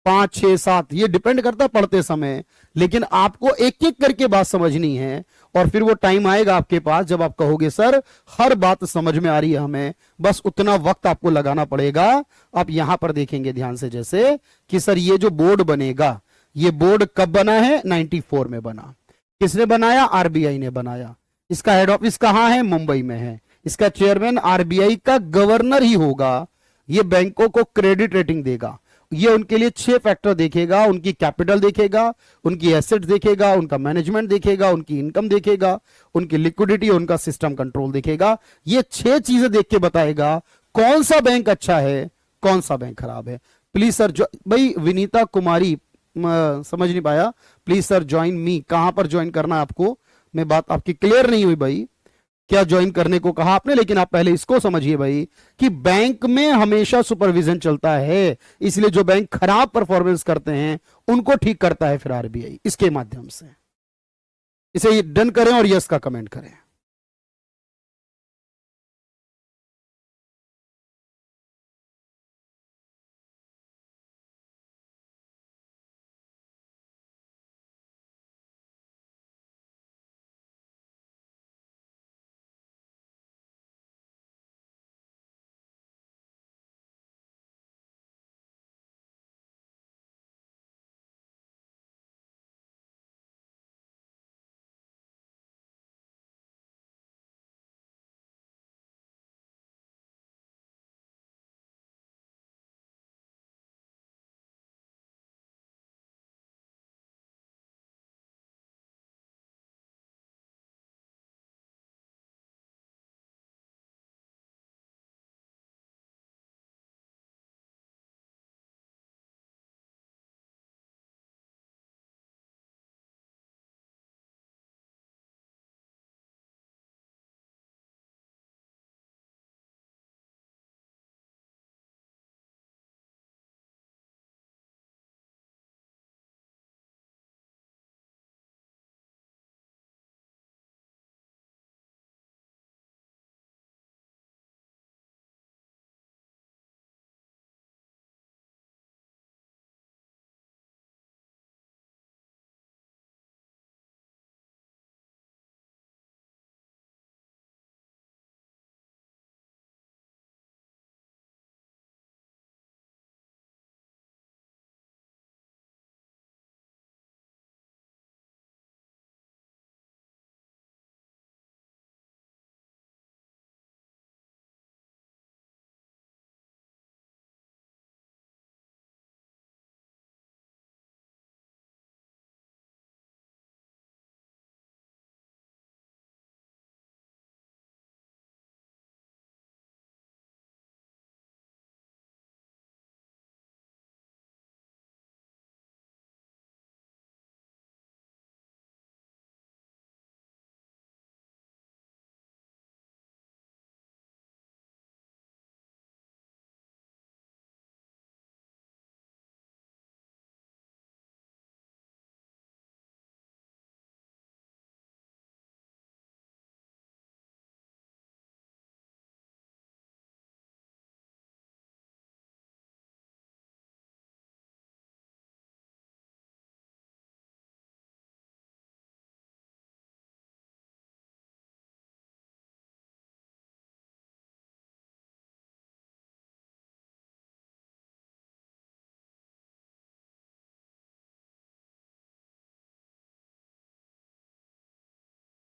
5-6-7, ये डिपेंड करता है पढ़ते समय। लेकिन आपको एक एक करके बात समझनी है, और फिर वो टाइम आएगा आपके पास जब आप कहोगे सर हर बात समझ में आ रही है हमें, बस उतना वक्त आपको लगाना पड़ेगा। आप यहां पर देखेंगे ध्यान से, जैसे कि सर ये जो बोर्ड बनेगा, ये बोर्ड कब बना है? 94 में बना। किसने बनाया? आरबीआई ने बनाया। इसका हेड ऑफिस कहां है? मुंबई में है। इसका चेयरमैन आरबीआई का गवर्नर ही होगा। ये बैंकों को क्रेडिट रेटिंग देगा। ये उनके लिए 6 फैक्टर देखेगा, उनकी कैपिटल देखेगा, उनकी एसेट देखेगा, उनका मैनेजमेंट देखेगा, उनकी इनकम देखेगा, उनकी लिक्विडिटी, उनका सिस्टम कंट्रोल देखेगा। ये 6 चीजें देख के बताएगा कौन सा बैंक अच्छा है, कौन सा बैंक खराब है। प्लीज सर, भाई विनीता कुमारी, समझ नहीं पाया, प्लीज सर ज्वाइन मी। कहां पर ज्वाइन करना है आपको? मैं बात आपकी क्लियर नहीं हुई भाई, क्या ज्वाइन करने को कहा आपने? लेकिन आप पहले इसको समझिए भाई कि बैंक में हमेशा सुपरविजन चलता है, इसलिए जो बैंक खराब परफॉर्मेंस करते हैं उनको ठीक करता है फिर आरबीआई इसके माध्यम से। इसे डन करें और यस का कमेंट करें।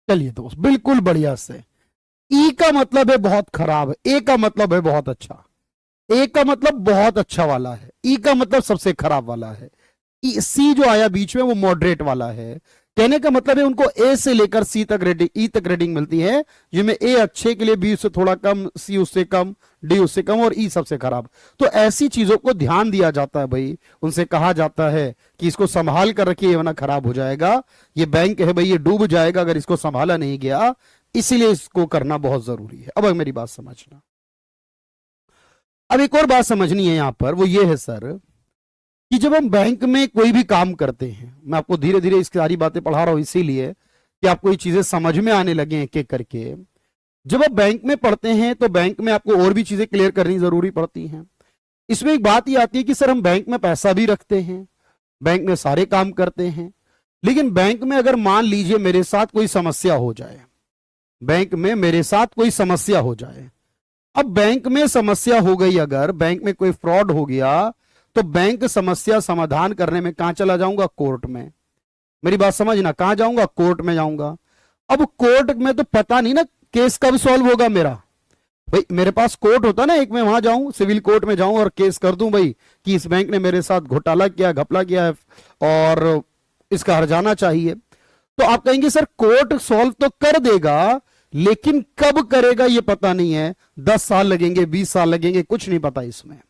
चलिए दोस्त, बिल्कुल बढ़िया से। ई का मतलब है बहुत खराब, ए का मतलब है बहुत अच्छा, ए का मतलब बहुत अच्छा वाला है, ई का मतलब सबसे खराब वाला है, सी जो आया बीच में वो मॉडरेट वाला है। कहने का मतलब है उनको ए से लेकर सी तक रेटिंग, ई तक रेटिंग मिलती है, जिनमें ए अच्छे के लिए, बी उससे थोड़ा कम, सी उससे कम, डी उससे कम और ई सबसे खराब। तो ऐसी चीजों को ध्यान दिया जाता है भाई, उनसे कहा जाता है कि इसको संभाल कर रखिए वरना खराब हो जाएगा, ये बैंक है भाई ये डूब जाएगा अगर इसको संभाला नहीं गया, इसीलिए इसको करना बहुत जरूरी है। अब मेरी बात समझना, अब एक और बात समझनी है यहां पर, वो ये है सर कि जब हम बैंक में कोई भी काम करते हैं, मैं आपको धीरे धीरे इसकी सारी बातें पढ़ा रहा हूं इसीलिए कि आपको ये चीजें समझ में आने लगे एक एक करके। जब आप बैंक में पढ़ते हैं तो बैंक में आपको और भी चीजें क्लियर करनी जरूरी पड़ती हैं। इसमें एक बात ये आती है कि सर हम बैंक में पैसा भी रखते हैं, बैंक में सारे काम करते हैं, लेकिन बैंक में अगर मान लीजिए मेरे साथ कोई समस्या हो जाए, बैंक में मेरे साथ कोई समस्या हो जाए, अब बैंक में समस्या हो गई, अगर बैंक में कोई फ्रॉड हो गया तो बैंक समस्या समाधान करने में कहां चला जाऊंगा? कोर्ट में। मेरी बात समझना, कहां जाऊंगा? कोर्ट में जाऊंगा। अब कोर्ट में तो पता नहीं ना केस कब सॉल्व होगा मेरा, भाई मेरे पास कोर्ट होता ना एक, मैं वहां जाऊं सिविल कोर्ट में जाऊं और केस कर दूं भाई कि इस बैंक ने मेरे साथ घोटाला किया, घपला किया है और इसका हर्जाना चाहिए। तो आप कहेंगे सर कोर्ट सॉल्व तो कर देगा, लेकिन कब करेगा ये पता नहीं है, 10 साल लगेंगे, 20 साल लगेंगे, कुछ नहीं पता इसमें।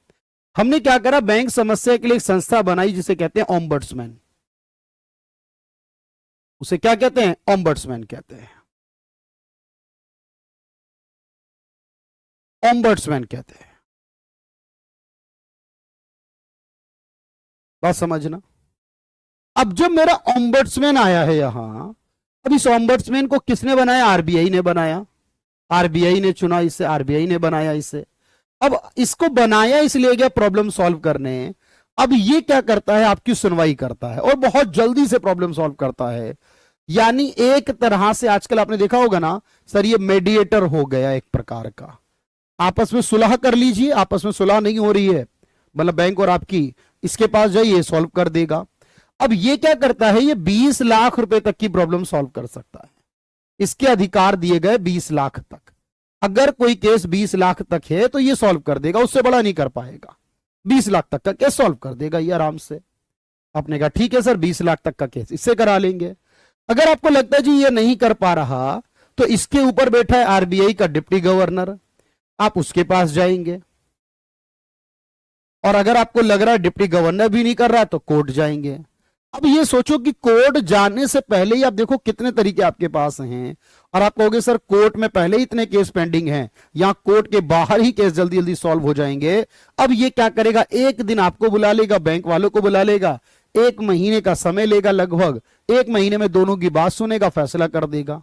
हमने क्या करा, बैंक समस्या के लिए एक संस्था बनाई जिसे कहते हैं ओम्बड्समैन। उसे क्या कहते हैं? ओम्बड्समैन कहते हैं, ओम्बड्समैन कहते हैं। बात समझना। अब जब मेरा ओम्बड्समैन आया है यहां, अब इस ओम्बड्समैन को किसने बनाया? आरबीआई ने बनाया, आरबीआई ने चुना इसे, आरबीआई ने बनाया इसे। अब इसको बनाया इसलिए गया प्रॉब्लम सॉल्व करने। अब ये क्या करता है? आपकी सुनवाई करता है और बहुत जल्दी से प्रॉब्लम सॉल्व करता है। यानी एक तरह से आजकल आपने देखा होगा ना सर, ये मेडिएटर हो गया एक प्रकार का। आपस में सुलह कर लीजिए, आपस में सुलह नहीं हो रही है, मतलब बैंक और आपकी, इसके पास जाइए सॉल्व कर देगा। अब ये क्या करता है? ये 20 लाख रुपए तक की प्रॉब्लम सॉल्व कर सकता है। इसके अधिकार दिए गए 20 लाख तक। अगर कोई केस 20 लाख तक है तो ये सॉल्व कर देगा, उससे बड़ा नहीं कर पाएगा। 20 लाख तक का केस सॉल्व कर देगा ये आराम से। आपने कहा ठीक है सर 20 लाख तक का केस इससे करा लेंगे। अगर आपको लगता है जी ये नहीं कर पा रहा, तो इसके ऊपर बैठा है आरबीआई का डिप्टी गवर्नर, आप उसके पास जाएंगे। और अगर आपको लग रहा है डिप्टी गवर्नर भी नहीं कर रहा तो कोर्ट जाएंगे। अब ये सोचो कि कोर्ट जाने से पहले ही आप देखो कितने तरीके आपके पास हैं, और आप कहोगे सर कोर्ट में पहले ही इतने केस पेंडिंग हैं, या कोर्ट के बाहर ही केस जल्दी जल्दी सॉल्व हो जाएंगे। अब ये क्या करेगा? एक दिन आपको बुला लेगा, बैंक वालों को बुला लेगा, 1 महीने का समय लेगा, लगभग 1 महीने में दोनों की बात सुनेगा, फैसला कर देगा।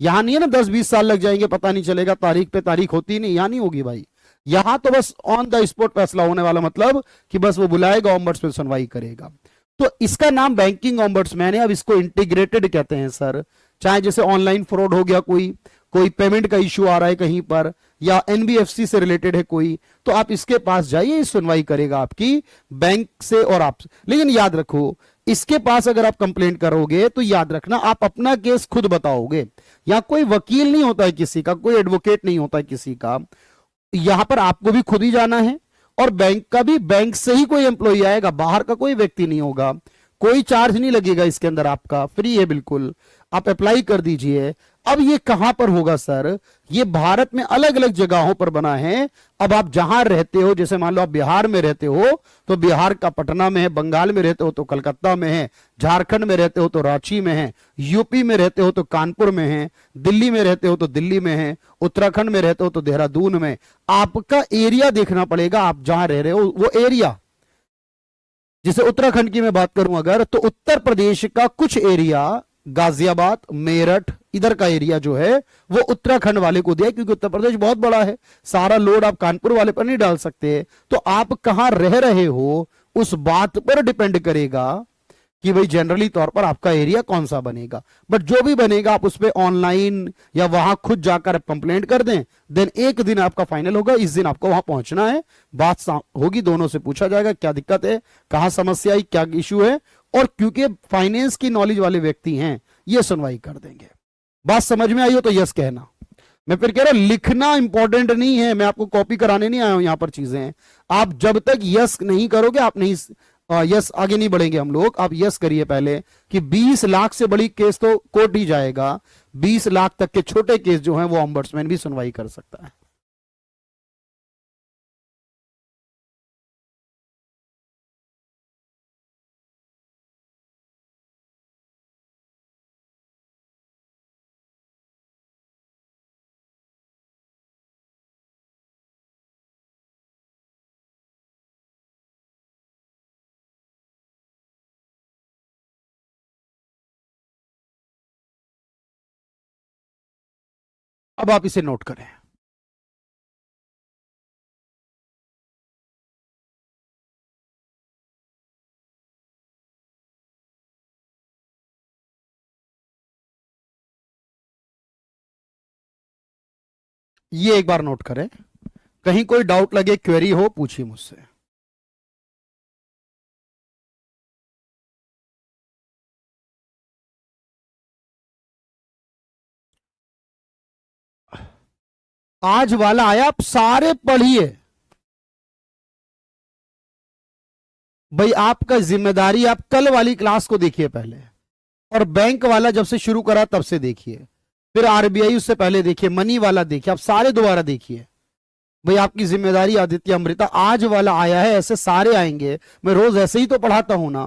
यहां नहीं है ना 10-20 साल लग जाएंगे, पता नहीं चलेगा, तारीख पे तारीख होती नहीं, यहां नहीं होगी भाई। यहां तो बस ऑन द स्पॉट फैसला होने वाला, मतलब कि बस वो बुलाएगा, ओम्बड्समैन सुनवाई करेगा। तो इसका नाम बैंकिंग ओम्बड्समैन है। अब इसको इंटीग्रेटेड कहते हैं सर। चाहे जैसे ऑनलाइन फ्रॉड हो गया, कोई पेमेंट का इश्यू आ रहा है कहीं पर, या एनबीएफसी से रिलेटेड है कोई, तो आप इसके पास जाइए, सुनवाई करेगा आपकी बैंक से और आप। लेकिन याद रखो, इसके पास अगर आप कंप्लेंट करोगे तो याद रखना आप अपना केस खुद बताओगे। यहां कोई वकील नहीं होता है किसी का, कोई एडवोकेट नहीं होता है किसी का। यहां पर आपको भी खुद ही जाना है, और बैंक का भी, बैंक से ही कोई एम्प्लॉय आएगा, बाहर का कोई व्यक्ति नहीं होगा। कोई चार्ज नहीं लगेगा इसके अंदर, आपका फ्री है बिल्कुल। आप अप्लाई कर दीजिए। अब ये कहां पर होगा सर? ये भारत में अलग अलग जगहों पर बना है। अब आप जहां रहते हो, जैसे मान लो आप बिहार में रहते हो तो बिहार का पटना में है, बंगाल में रहते हो तो कलकत्ता में है, झारखंड में रहते हो तो रांची में है, यूपी में रहते हो तो कानपुर में है, दिल्ली में रहते हो तो दिल्ली में है, उत्तराखंड में रहते हो तो देहरादून में। आपका एरिया देखना पड़ेगा, आप जहां रह रहे हो वो एरिया। जैसे उत्तराखंड की मैं बात करूं अगर, तो उत्तर प्रदेश का कुछ एरिया, गाजियाबाद, मेरठ, इधर का एरिया जो है वो उत्तराखंड वाले को दिया, क्योंकि उत्तर प्रदेश बहुत बड़ा है, सारा लोड आप कानपुर वाले पर नहीं डाल सकते। तो आप कहां रह रहे हो उस बात पर डिपेंड करेगा कि भाई जनरली तौर पर आपका एरिया कौन सा बनेगा। बट जो भी बनेगा आप उस पर ऑनलाइन या वहां खुद जाकर कंप्लेंट कर दें, देन एक दिन आपका फाइनल होगा, इस दिन आपको वहां पहुंचना है, बात होगी, दोनों से पूछा जाएगा क्या दिक्कत है, कहां समस्या आई, क्या इश्यू है, और क्योंकि फाइनेंस की नॉलेज वाले व्यक्ति हैं ये सुनवाई कर देंगे। बात समझ में आई हो तो यस कहना। मैं फिर कह रहा हूं लिखना इंपॉर्टेंट नहीं है, मैं आपको कॉपी कराने नहीं आया हूं यहां पर चीजें। आप जब तक यस नहीं करोगे आप नहीं यस, आगे नहीं बढ़ेंगे हम लोग, आप यस करिए पहले कि 20 लाख से बड़ी केस तो कोर्ट ही जाएगा, 20 लाख तक के छोटे केस जो हैं वो ऑम्बड्समैन भी सुनवाई कर सकता है। अब आप इसे नोट करें। ये एक बार नोट करें, कहीं कोई डाउट लगे, क्वेरी हो, पूछिए मुझसे। आज वाला आया, आप सारे पढ़िए भाई, आपका जिम्मेदारी, आप कल वाली क्लास को देखिए पहले, और बैंक वाला जब से शुरू करा तब से देखिए, फिर आरबीआई उससे पहले देखिए, मनी वाला देखिए, आप सारे दोबारा देखिए। भाई आपकी जिम्मेदारी आदित्य अमृता, आज वाला आया है, ऐसे सारे आएंगे। मैं रोज ऐसे ही तो पढ़ाता हूं ना,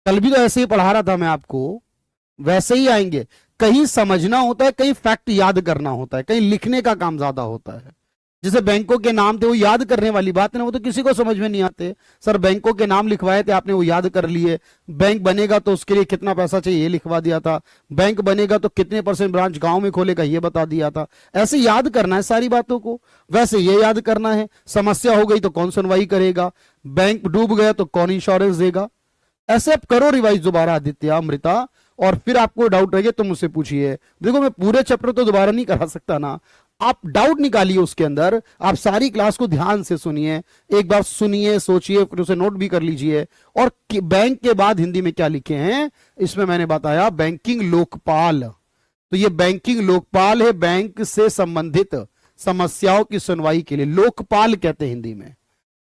कल भी तो ऐसे ही पढ़ा रहा था मैं आपको, वैसे ही आएंगे। कहीं समझना होता है, कहीं फैक्ट याद करना होता है, कहीं लिखने का काम ज्यादा होता है। जैसे बैंकों के नाम थे, वो याद करने वाली बात है ना, वो तो किसी को समझ में नहीं आते। सर बैंकों के नाम लिखवाए थे आपने, वो याद कर लिए। बैंक बनेगा तो उसके लिए कितना पैसा चाहिए ये लिखवा दिया था। बैंक बनेगा तो कितने परसेंट ब्रांच गांव में खोलेगा ये बता दिया था। ऐसे याद करना है सारी बातों को, वैसे ये याद करना है। समस्या हो गई तो कौन सुनवाई करेगा, बैंक डूब गया तो कौन इंश्योरेंस देगा। ऐसे आप करो रिवाइज दोबारा आदित्य अमृता, और फिर आपको डाउट रहे तो मुझसे पूछिए। देखो मैं पूरे चैप्टर तो दोबारा नहीं करा सकता ना, आप डाउट निकालिए उसके अंदर, आप सारी क्लास को ध्यान से सुनिए, एक बार सुनिए, सोचिए, फिर उसे नोट भी कर लीजिए। और बैंक के बाद हिंदी में क्या लिखे हैं, इसमें मैंने बताया बैंकिंग लोकपाल। तो ये बैंकिंग लोकपाल है, बैंक से संबंधित समस्याओं की सुनवाई के लिए लोकपाल कहते हैं हिंदी में।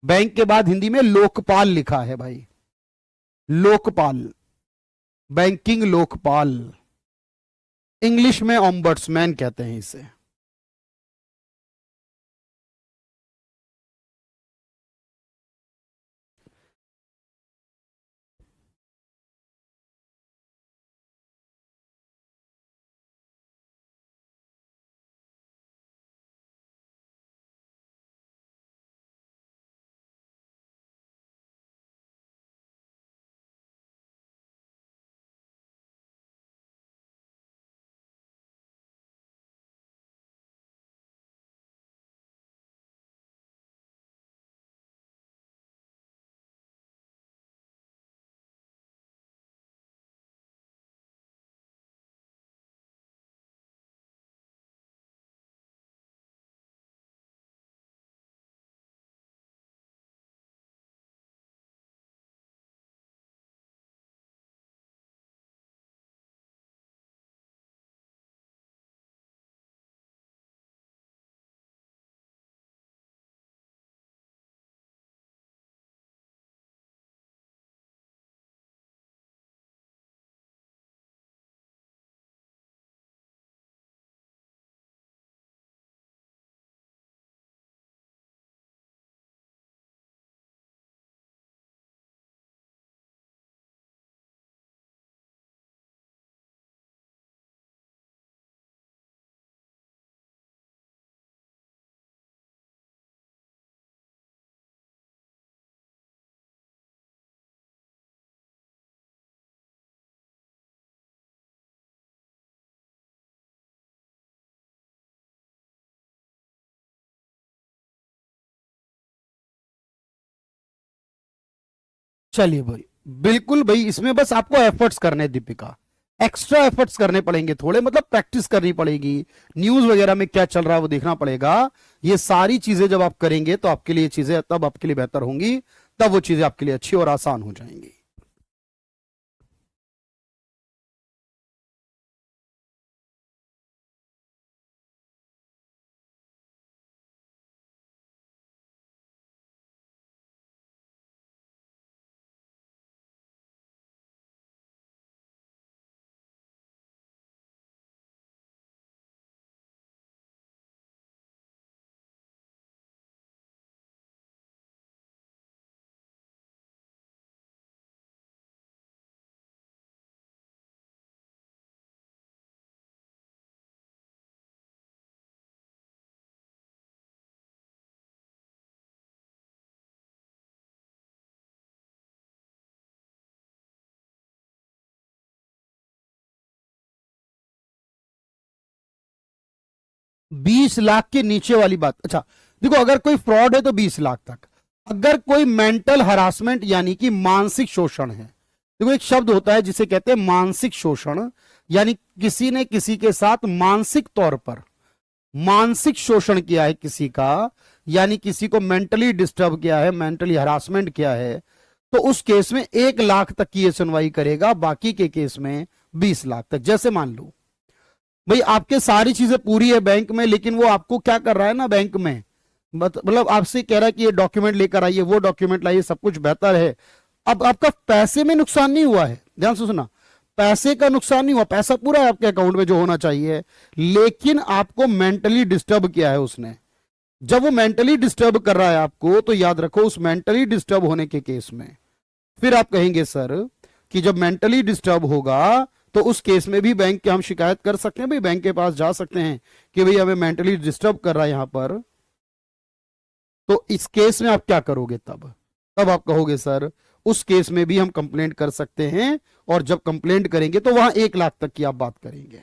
बैंक के बाद हिंदी में लोकपाल लिखा है भाई, लोकपाल, बैंकिंग लोकपाल। इंग्लिश में ऑम्बड्समैन कहते हैं इसे। चलिए भाई, बिल्कुल भाई, इसमें बस आपको एफर्ट्स करने हैं दीपिका, एक्स्ट्रा एफर्ट्स करने पड़ेंगे थोड़े, मतलब प्रैक्टिस करनी पड़ेगी, न्यूज वगैरह में क्या चल रहा है वो देखना पड़ेगा। ये सारी चीजें जब आप करेंगे तो आपके लिए चीजें तब आपके लिए बेहतर होंगी, तब वो चीजें आपके लिए अच्छी और आसान हो जाएंगी। 20 लाख के नीचे वाली बात, अच्छा देखो, अगर कोई फ्रॉड है तो 20 लाख तक। अगर कोई मेंटल हरासमेंट यानी कि मानसिक शोषण है, देखो एक शब्द होता है जिसे कहते हैं मानसिक शोषण, यानी किसी ने किसी के साथ मानसिक तौर पर मानसिक शोषण किया है किसी का, यानी किसी को मेंटली डिस्टर्ब किया है, मेंटली हरासमेंट किया है, तो उस केस में 1 लाख तक की ये सुनवाई करेगा, बाकी के केस में 20 लाख तक। जैसे मान लो भाई आपके सारी चीजें पूरी है बैंक में, लेकिन वो आपको क्या कर रहा है ना बैंक में, मतलब आपसे कह रहा है कि ये डॉक्यूमेंट लेकर आइए, वो डॉक्यूमेंट लाइए, सब कुछ बेहतर है। अब आपका पैसे में नुकसान नहीं हुआ है, ध्यान से सुना, पैसे का नुकसान नहीं हुआ, पैसा पूरा है आपके अकाउंट में जो होना चाहिए, लेकिन आपको मेंटली डिस्टर्ब किया है उसने। जब वो मेंटली डिस्टर्ब कर रहा है आपको, तो याद रखो उस मेंटली डिस्टर्ब होने के केस में फिर आप कहेंगे सर कि जब मेंटली डिस्टर्ब होगा तो उस केस में भी बैंक के हम शिकायत कर सकते हैं, भाई बैंक के पास जा सकते हैं कि भाई हमें मेंटली डिस्टर्ब कर रहा है यहां पर। तो इस केस में आप क्या करोगे? तब तब आप कहोगे सर उस केस में भी हम कंप्लेंट कर सकते हैं, और जब कंप्लेंट करेंगे तो वहां 1 लाख तक की आप बात करेंगे।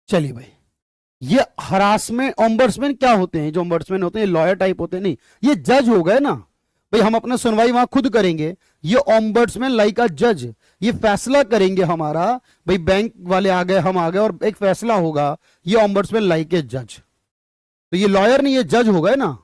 चलिए भाई, ये हरासमेंट ओम्बर्समैन क्या होते हैं? जो ओम्बर्समैन होते हैं लॉयर टाइप होते हैं, नहीं ये जज हो गए ना भाई, हम अपना सुनवाई वहां खुद करेंगे। ये ओम्बर्समैन लाइक अ जज, ये फैसला करेंगे हमारा, भाई बैंक वाले आ गए, हम आ गए, और एक फैसला होगा, ये ओम्बर्समैन लाइक ए जज। तो ये लॉयर नहीं, ये जज हो गए ना,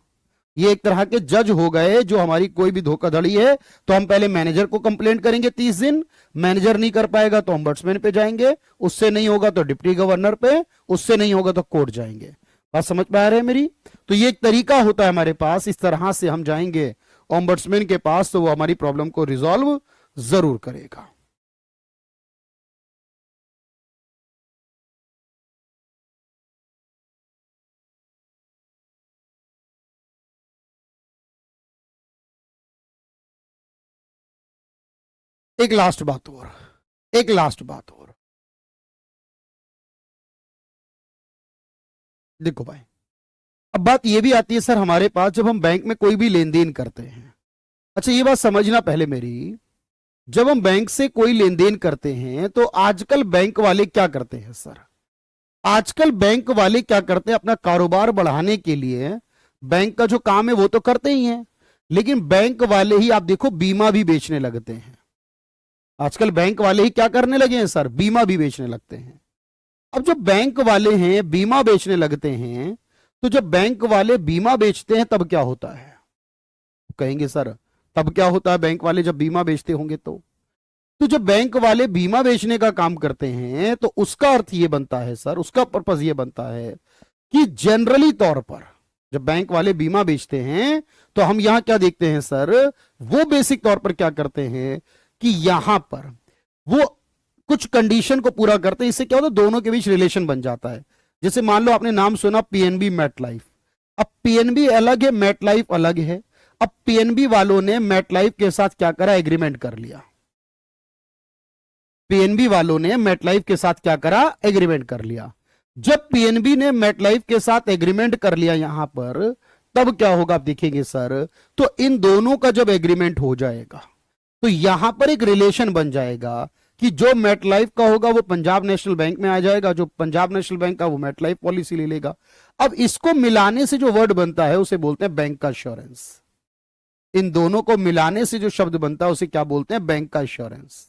ये एक तरह के जज हो गए। जो हमारी कोई भी धोखाधड़ी है तो हम पहले मैनेजर को कंप्लेंट करेंगे 30 दिन, मैनेजर नहीं कर पाएगा तो ओम्बड्समैन पे जाएंगे, उससे नहीं होगा तो डिप्टी गवर्नर पे, उससे नहीं होगा तो कोर्ट जाएंगे। बात समझ में आ रही है मेरी? तो ये एक तरीका होता है हमारे पास, इस तरह से हम जाएंगे ओम्बड्समैन के पास, तो वो हमारी प्रॉब्लम को रिजॉल्व जरूर करेगा। एक लास्ट बात और, एक लास्ट बात और, देखो भाई, अब बात यह भी आती है सर हमारे पास जब हम बैंक में कोई भी लेन देन करते हैं। अच्छा ये बात समझना पहले मेरी, जब हम बैंक से कोई लेन देन करते हैं तो आजकल बैंक वाले क्या करते हैं सर? आजकल बैंक वाले क्या करते हैं, अपना कारोबार बढ़ाने के लिए बैंक का जो काम है वो तो करते ही हैं, लेकिन बैंक वाले ही आप देखो बीमा भी बेचने लगते हैं। आजकल बैंक वाले ही क्या करने लगे हैं सर? बीमा भी बेचने लगते हैं। अब जब बैंक वाले हैं बीमा बेचने लगते हैं, तो जब बैंक वाले बीमा बेचते हैं तब क्या होता है? कहेंगे सर तब क्या होता है बैंक वाले जब बीमा बेचते होंगे तो जब बैंक वाले बीमा बेचने का काम करते हैं तो उसका अर्थ यह बनता है सर, उसका पर्पज यह बनता है कि जनरली तौर पर जब बैंक वाले बीमा बेचते हैं तो हम यहां क्या देखते हैं सर, वो बेसिक तौर पर क्या करते हैं कि यहां पर वो कुछ कंडीशन को पूरा करते हैं। इससे क्या होता है, दोनों के बीच रिलेशन बन जाता है। जैसे मान लो आपने नाम सुना पीएनबी मेट लाइफ, अब पीएनबी अलग है, मेट लाइफ अलग है। अब पीएनबी वालों ने मेट लाइफ के साथ क्या करा, एग्रीमेंट कर लिया। पीएनबी वालों ने मेटलाइफ के साथ क्या करा, एग्रीमेंट कर लिया। जब पीएनबी ने मेटलाइफ के साथ एग्रीमेंट कर लिया यहां पर, तब क्या होगा आप देखेंगे सर, तो इन दोनों का जब एग्रीमेंट हो जाएगा तो यहां पर एक रिलेशन बन जाएगा कि जो मेटलाइफ का होगा वो पंजाब नेशनल बैंक में आ जाएगा, जो पंजाब नेशनल बैंक का वो मेटलाइफ पॉलिसी ले लेगा। अब इसको मिलाने से जो वर्ड बनता है उसे बोलते हैं बैंक का इंश्योरेंस। इन दोनों को मिलाने से जो शब्द बनता है उसे क्या बोलते हैं, बैंक का इंश्योरेंस।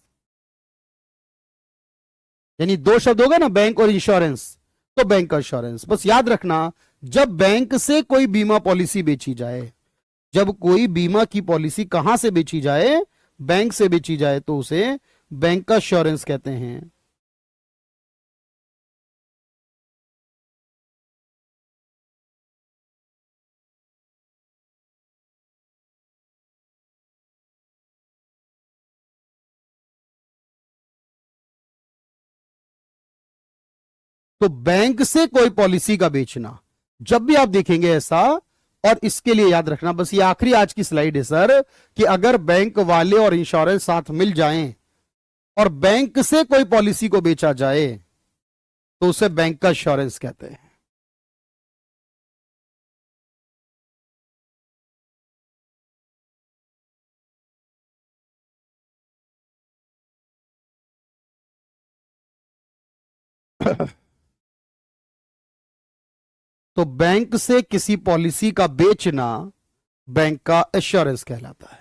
यानी दो शब्द होगा ना, बैंक और इंश्योरेंस, तो बैंक का इंश्योरेंस। बस याद रखना, जब बैंक से कोई बीमा पॉलिसी बेची जाए, जब कोई बीमा की पॉलिसी कहां से बेची जाए, बैंक से बेची जाए, तो उसे बैंक का इंश्योरेंस कहते हैं। तो बैंक से कोई पॉलिसी का बेचना, जब भी आप देखेंगे ऐसा, और इसके लिए याद रखना, बस ये आखिरी आज की स्लाइड है सर, कि अगर बैंक वाले और इंश्योरेंस साथ मिल जाएं और बैंक से कोई पॉलिसी को बेचा जाए तो उसे बैंक का इंश्योरेंस कहते हैं। तो बैंक से किसी पॉलिसी का बेचना बैंक का एश्योरेंस कहलाता है।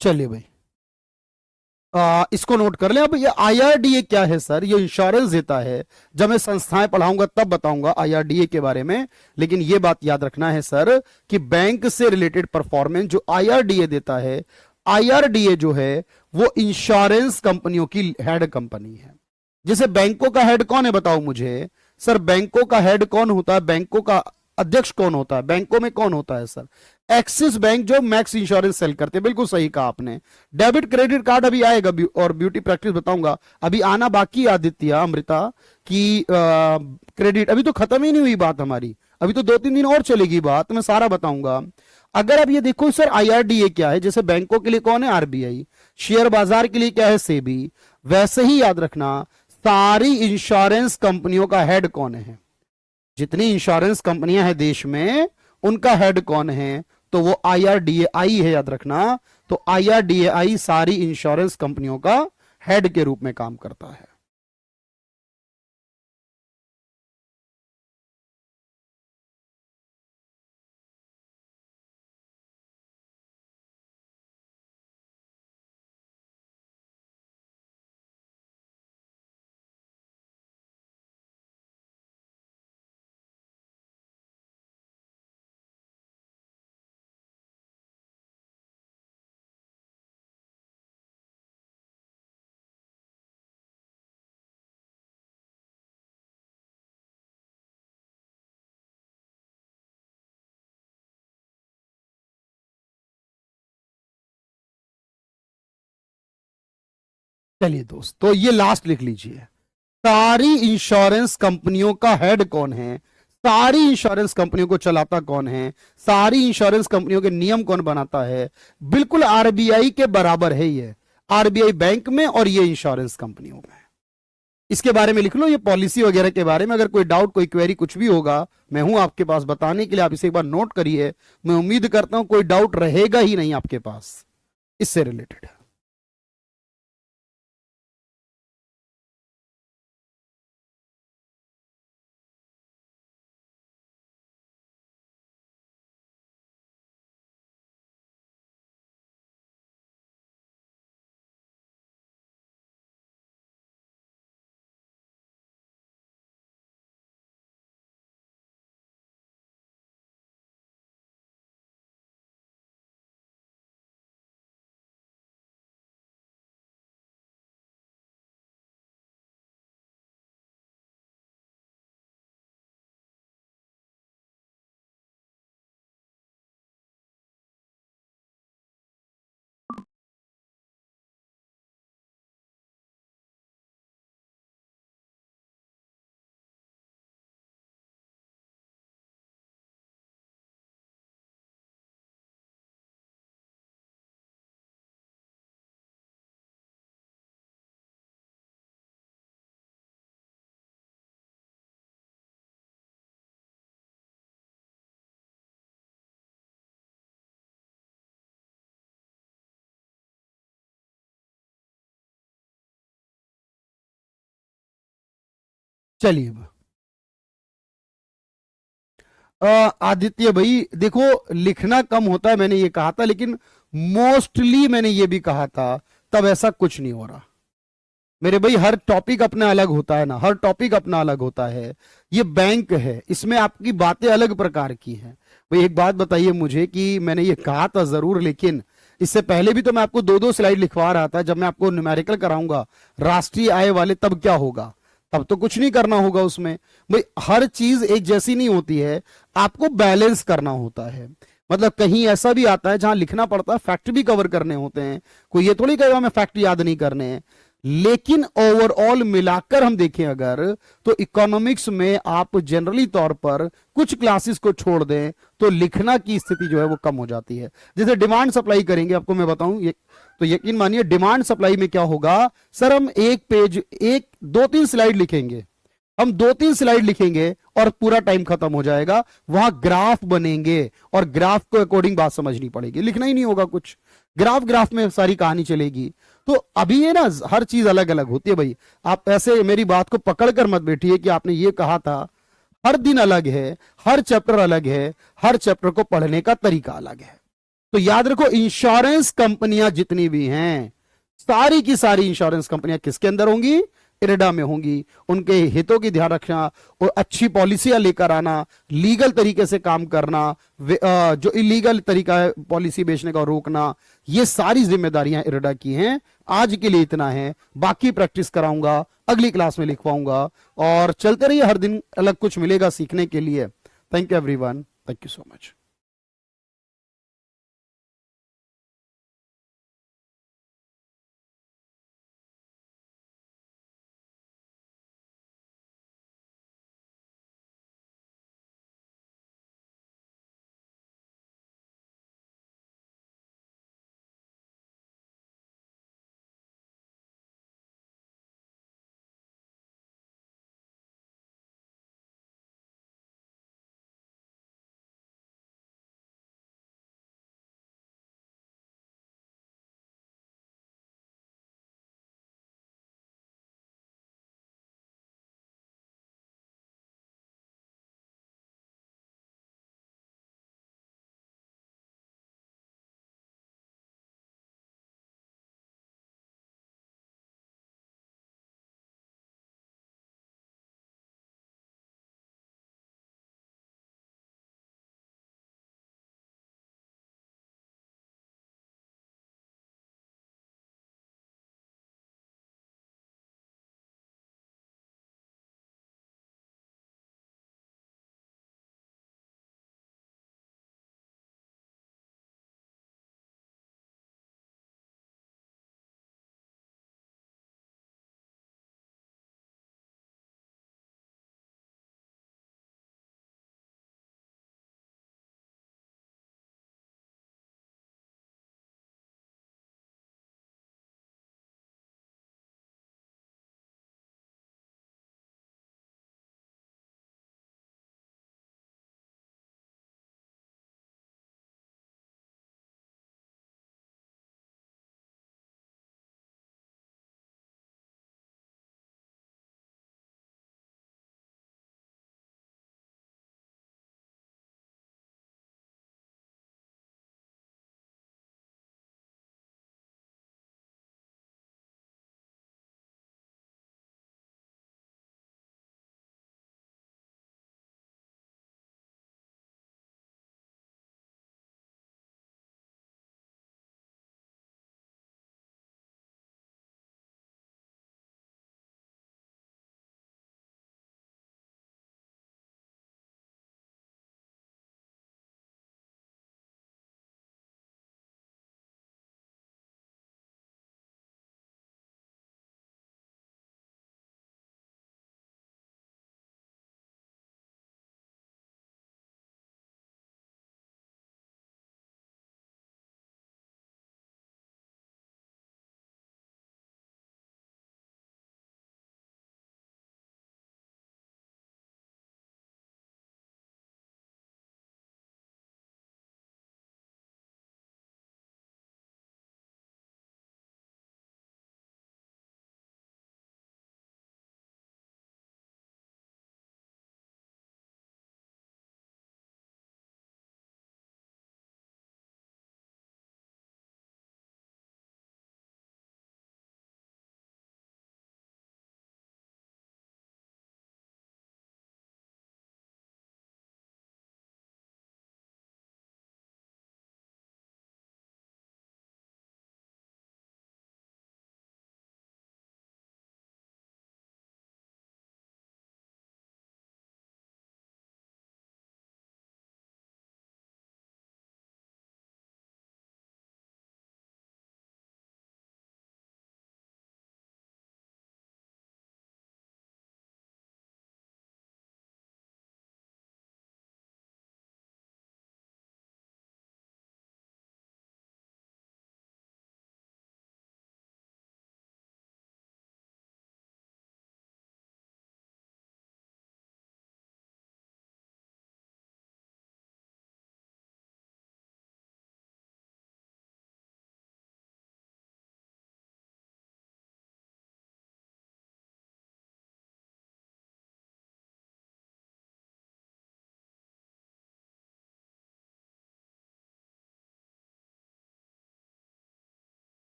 चलिए भाई, इसको नोट कर लें। अब ये आईआरडीए क्या है सर, ये इंश्योरेंस देता है। जब मैं संस्थाएं पढ़ाऊंगा तब बताऊंगा आईआरडीए के बारे में, लेकिन ये बात याद रखना है सर कि बैंक से रिलेटेड परफॉर्मेंस जो आईआरडीए देता है, आईआरडीए जो है वो इंश्योरेंस कंपनियों की हेड कंपनी है। जैसे बैंकों का हेड कौन है बताओ मुझे सर, बैंकों का हेड कौन होता है, बैंकों का अध्यक्ष कौन होता है, बैंकों में कौन होता है सर, एक्सिस बैंक जो मैक्स इंश्योरेंस सेल करते हैं। बिल्कुल सही कहा आपने। डेबिट क्रेडिट कार्ड अभी आएगा और ब्यूटी प्रैक्टिस बताऊंगा, अभी आना बाकी आदित्य अमृता की क्रेडिट अभी तो खत्म ही नहीं हुई बात हमारी, अभी तो 2-3 दिन और चलेगी बात, मैं सारा बताऊंगा। अगर अब ये देखो सर, आईआरडीए क्या है, जैसे बैंकों के लिए कौन है, आरबीआई, शेयर बाजार के लिए क्या है, सेबी, वैसे ही याद रखना सारी इंश्योरेंस कंपनियों का हेड कौन है, जितनी इंश्योरेंस कंपनियां हैं देश में उनका हेड कौन है, तो वो आईआरडीएआई है, याद रखना। तो आईआरडीएआई सारी इंश्योरेंस कंपनियों का हेड के रूप में काम करता है। चलिए दोस्त, तो ये लास्ट लिख लीजिए, सारी इंश्योरेंस कंपनियों का हेड कौन है, सारी इंश्योरेंस कंपनियों को चलाता कौन है, सारी इंश्योरेंस कंपनियों के नियम कौन बनाता है, बिल्कुल आरबीआई के बराबर है ये, आरबीआई बैंक में और ये इंश्योरेंस कंपनियों में। इसके बारे में लिख लो, ये पॉलिसी वगैरह के बारे में अगर कोई डाउट, कोई क्वेरी, कुछ भी होगा, मैं हूं आपके पास बताने के लिए, आप इसे एक बार नोट करिए। मैं उम्मीद करता हूं कोई डाउट रहेगा ही नहीं आपके पास इससे रिलेटेड। चलिए आदित्य भाई, देखो लिखना कम होता है मैंने ये कहा था, लेकिन मोस्टली मैंने ये भी कहा था, तब ऐसा कुछ नहीं हो रहा मेरे भाई। हर टॉपिक अपना अलग होता है ना, हर टॉपिक अपना अलग होता है। ये बैंक है, इसमें आपकी बातें अलग प्रकार की हैं। भाई एक बात बताइए मुझे कि मैंने ये कहा था जरूर, लेकिन इससे पहले भी तो मैं आपको दो दो स्लाइड लिखवा रहा था। जब मैं आपको न्यूमेरिकल कराऊंगा राष्ट्रीय आय वाले, तब क्या होगा? तब तो कुछ नहीं करना होगा उसमें। भाई हर चीज एक जैसी नहीं होती है, आपको बैलेंस करना होता है। मतलब कहीं ऐसा भी आता है जहां लिखना पड़ता है, फैक्ट भी कवर करने होते हैं। कोई ये थोड़ी कहेगा मैं फैक्ट याद नहीं करने हैं। लेकिन ओवरऑल मिलाकर हम देखें अगर, तो इकोनॉमिक्स में आप जनरली तौर पर कुछ क्लासेस को छोड़ दें तो लिखना की स्थिति जो है वो कम हो जाती है। जैसे डिमांड सप्लाई करेंगे, आपको मैं बताऊं ये, तो यकीन मानिए डिमांड सप्लाई में क्या होगा सर, हम एक पेज, एक दो तीन स्लाइड लिखेंगे, हम दो तीन स्लाइड लिखेंगे और पूरा टाइम खत्म हो जाएगा। वहां ग्राफ बनेंगे और ग्राफ को अकॉर्डिंग बात समझनी पड़ेगी, लिखना ही नहीं होगा कुछ। ग्राफ ग्राफ में सारी कहानी चलेगी। तो अभी ये ना हर चीज अलग अलग होती है भाई। आप ऐसे मेरी बात को पकड़कर मत बैठिए कि आपने ये कहा था। हर दिन अलग है, हर चैप्टर अलग है, हर चैप्टर को पढ़ने का तरीका अलग है। तो याद रखो, इंश्योरेंस कंपनियां जितनी भी हैं, सारी की सारी इंश्योरेंस कंपनियां किसके अंदर होंगी? इरेडा में होंगी। उनके हितों की ध्यान रखना और अच्छी पॉलिसियां लेकर आना, लीगल तरीके से काम करना, जो इलीगल तरीका है पॉलिसी बेचने का रोकना, ये सारी जिम्मेदारियां इरेडा की हैं। आज के लिए इतना है, बाकी प्रैक्टिस कराऊंगा, अगली क्लास में लिखवाऊंगा। और चलते रहिए, हर दिन अलग कुछ मिलेगा सीखने के लिए। Thank you everyone, thank you so much.